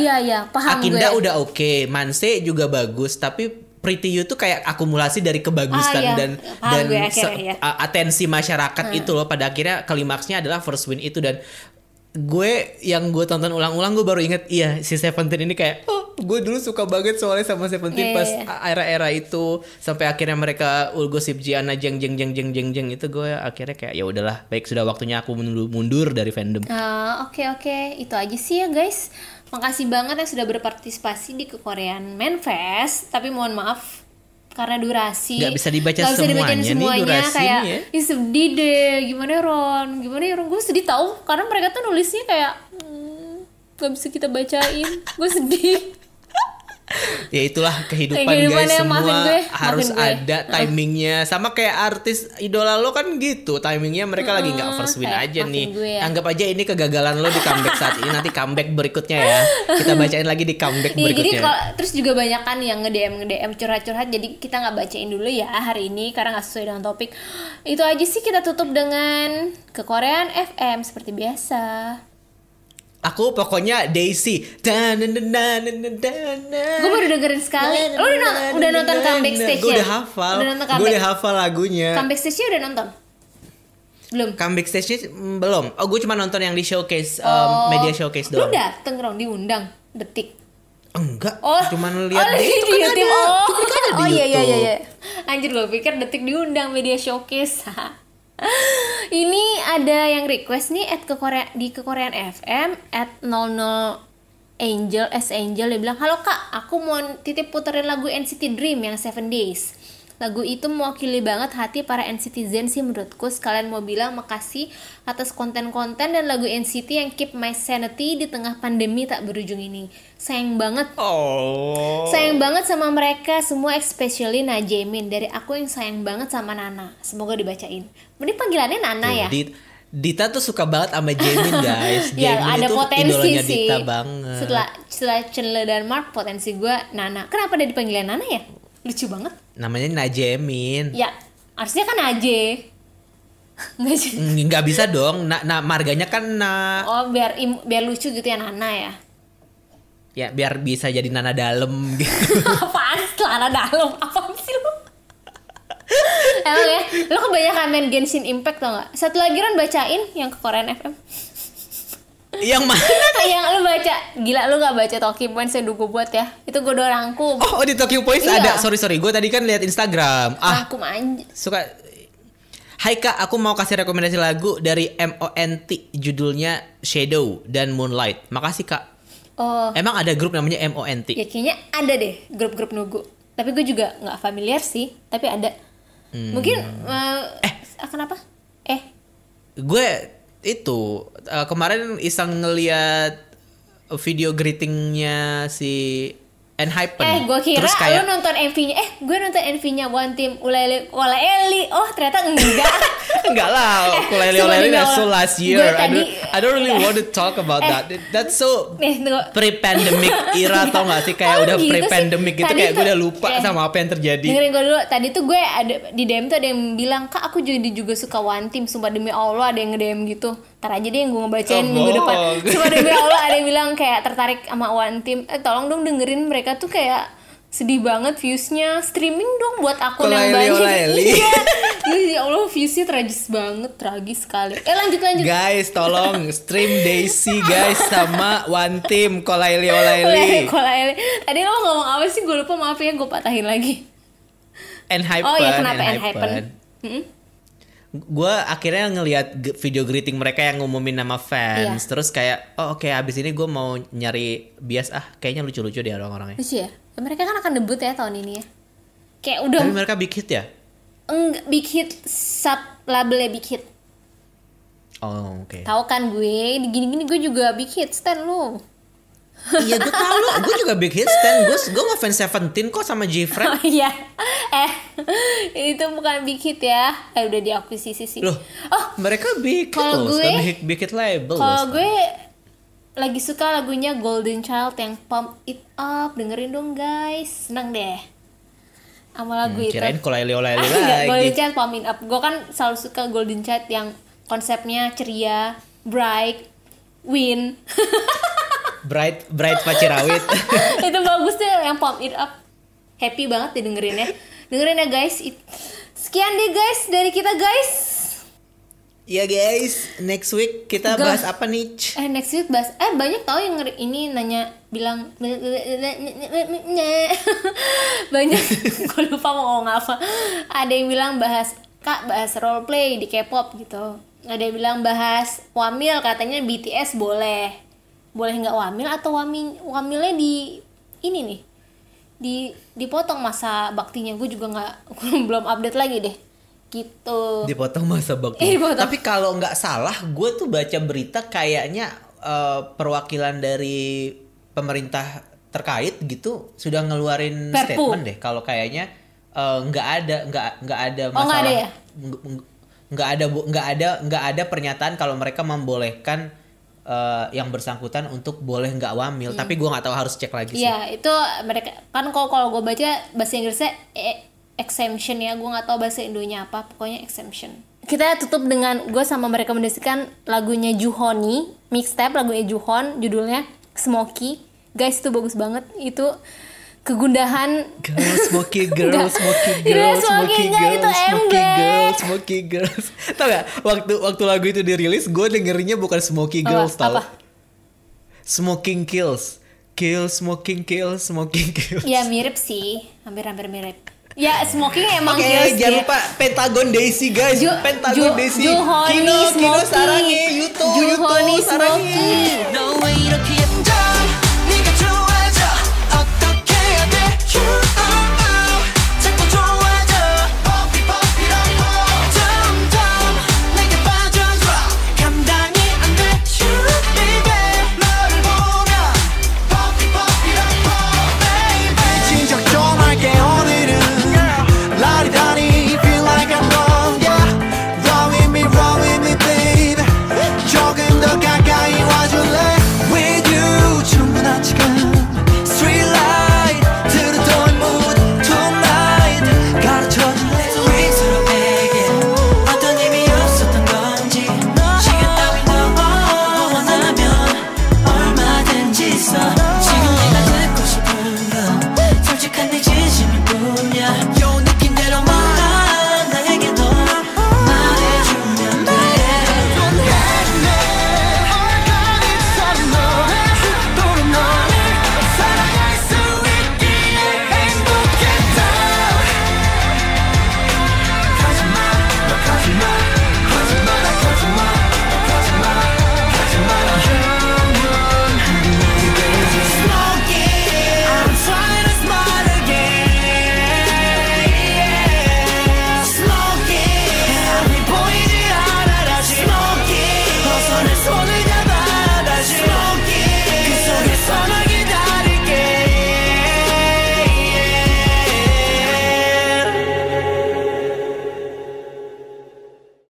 paham Akinda gue. udah oke, Manse juga bagus, tapi Pretty You tuh kayak akumulasi dari kebagusan dan atensi masyarakat itu loh. Pada akhirnya klimaksnya adalah first win itu. Dan yang gue tonton ulang-ulang, gue baru inget si Seventeen ini kayak gue dulu suka banget soalnya sama Seventeen pas era-era itu, sampai akhirnya mereka gosip Gianna jeng itu. Gue akhirnya kayak ya udahlah, baik sudah waktunya aku mundur dari fandom. Oke. Itu aja sih ya guys. Makasih banget yang sudah berpartisipasi di Kekorean Manfest. Tapi mohon maaf karena durasi Gak bisa dibaca semuanya nih durasi kayak, ya. Sedih deh. Gimana ya Ron? Gue sedih tahu karena mereka tuh nulisnya kayak gak bisa kita bacain. Gue sedih. Ya itulah kehidupan guys, semua harus ada timingnya. Sama kayak artis idola lo kan gitu, timingnya mereka lagi nggak first win aja nih. Anggap aja ini kegagalan lo di comeback saat ini, nanti comeback berikutnya ya kita bacain lagi di comeback berikutnya. Jadi terus juga banyak kan yang nge-DM curhat-curhat, jadi kita nggak bacain dulu ya hari ini karena nggak sesuai dengan topik. Itu aja sih, kita tutup dengan Kekorean FM seperti biasa. Aku pokoknya Daisy. Gue baru dengerin sekali. Lo udah nonton comeback stage-nya? Gue udah hafal. Gue udah hafal lagunya. Comeback stage-nya udah nonton? Belum. Comeback stage-nya belum. Gue cuma nonton yang di showcase, media showcase doang. Lu dateng Ron, diundang Detik? Enggak. Cuma lihat di YouTube. Oh iya. Anjir, gue pikir Detik diundang media showcase. Ini ada yang request nih di Kekorean FM @00Angel dia bilang, halo kak, aku mau titip puterin lagu NCT Dream yang 7 Days. Lagu itu mewakili banget hati para NCTzen sih menurutku. Sekalian mau bilang makasih atas konten-konten dan lagu NCT yang keep my sanity di tengah pandemi tak berujung ini. Sayang banget. Sayang banget sama mereka semua, especially Najemin. Dari aku yang sayang banget sama Nana. Semoga dibacain. Ini panggilannya Nana ya? Dita tuh suka banget sama Jamin guys. Ya, Jamin ada itu potensi idolanya sih. Dita banget. Setelah Chandler dan Mark, potensi gue Nana. Kenapa dia dipanggilnya Nana ya? Lucu banget. Namanya Najemin. Ya, harusnya kan Naje. Nggak bisa dong. Marganya kan Oh, biar lucu gitu ya Nana ya. Ya, biar bisa jadi Nana dalam gitu. Apaan Nana dalam? Apaan sih lu? Emang ya, lu kebanyakan main Genshin Impact tau gak? Satu lagi Ron bacain yang Kekorean FM. Yang mana? Yang lu baca. Gila, lu gak baca Talking Points yang gue buat ya? Itu gue udah rangkum. Oh, di Talking Points ada. Sorry. Gue tadi kan lihat Instagram. Rangkum anjir. Suka. Hai kak, aku mau kasih rekomendasi lagu dari MONT. Judulnya Shadow dan Moonlight. Makasih kak. Oh. Emang ada grup namanya MONT? Ya kayaknya ada deh grup-grup Nugu. Tapi gue juga gak familiar sih. Tapi ada. Mungkin kenapa? Gue itu kemarin iseng ngeliat video greetingnya si Enhypen. Gue kira terus kayak, lu nonton MV-nya. Gue nonton MV-nya One Team Ulaeli. Oh ternyata enggak. Enggak lah, Ukulele Sumpah Olele demi that's so Allah. last year. Gue tadi- I don't really want to talk about that. That's so Tunggu. pre-pandemic era tau gak sih? Kayak Oh, udah gitu sih. pre-pandemic gitu. Tadi Kayak gue tuh- udah lupa sama apa yang terjadi. Dengerin gue dulu. Tadi tuh gue ada di DM tuh ada yang bilang, Kak aku juga suka One Team. Sumpah demi Allah ada yang nge-DM gitu. Ntar aja deh yang gue ngebacain minggu depan. bohong. Sumpah demi Allah ada yang bilang kayak tertarik sama One Team. Tolong dong dengerin, mereka tuh kayak sedih banget viewsnya. Streaming dong buat akun yang Olele, banyak. olele. Iya. Ya Allah viewsnya tragis banget. Tragis sekali. Lanjut. Guys, tolong stream Daisy guys sama One Team Ukulele Olele. Ukulele. Tadi lo ngomong apa sih? Gue lupa, maaf ya gue patahin lagi. Enhypen. Oh iya, kenapa Enhypen? Gue akhirnya ngelihat video greeting mereka yang ngumumin nama fans. Iya. Terus kayak, oh oke, abis ini gue mau nyari bias. Kayaknya lucu-lucu deh orang-orangnya. Lucu ya? Mereka kan akan debut ya tahun ini ya. Kayak udah Tapi mereka big hit ya? enggak big hit, sub labelnya big hit. Oh oke. Tahu kan gue, gini-gini gue juga big hit stan lo. Iya gue tau lo, gue juga big hit stan. Gue ngefans Seventeen kok sama J-Friend. Oh iya. Itu bukan big hit ya. Udah diakuisisi sih. Loh, Oh, mereka big hit kalau loh, gue- big hit label. kalau loh. gue lagi suka lagunya Golden Child yang Pump It Up. Dengerin dong guys. Senang deh sama lagu itu. Kirain Ukulele Olele Enggak, Golden lagi. Child Pump It Up. Gue kan selalu suka Golden Child yang konsepnya ceria, bright, win. Bright Pacirawit. Itu bagus deh yang Pump It Up. Happy banget didengerin ya. Dengerin ya guys. Sekian deh guys dari kita guys. Ya guys, next week kita Enggak. bahas apa nih? Next week bahas banyak tau yang ini nanya bilang banyak. Gue lupa mau ngomong apa. Ada yang bilang bahas role play di K-pop gitu. Ada yang bilang bahas wamil, katanya BTS boleh nggak wamil atau wamilnya di ini nih dipotong masa baktinya. Gue juga nggak belum update lagi deh gitu. Dipotong masa bakti. Dipotong. Tapi kalau nggak salah, gue tuh baca berita kayaknya perwakilan dari pemerintah terkait gitu sudah ngeluarin Perpu. statement deh. Kalau kayaknya nggak ada masalah. Oh, nggak ada ya? Nggak ada pernyataan kalau mereka membolehkan yang bersangkutan untuk boleh nggak wamil. Tapi gue nggak tahu, harus cek lagi sih. Iya, itu mereka kan kalau gue baca bahasa Inggrisnya exemption ya, gue nggak tahu bahasa Indonya apa, pokoknya exemption. Kita tutup dengan gue sama merekomendasikan lagunya Juhoni, mixtape lagunya Juhon, judulnya Smoky. Guys, itu bagus banget. Itu kegundahan. Girl, smoky girl, Enggak. smoky Itu girl, smoky, smoky enggak, girl, itu smoky MB. girl, smoky girls. Tau gak? Waktu lagu itu dirilis, gue dengerinnya bukan smoky girls, tau? Apa? Smoking kills, smoking kills. Ya mirip sih, hampir mirip. Ya smoking emang Oke, kills jangan dia. lupa Pentagon Daisy guys. Pentagon Daisy. Juhoni Kino Smoky. sarangi, Yuto Juhoni sarangi. Smoky. No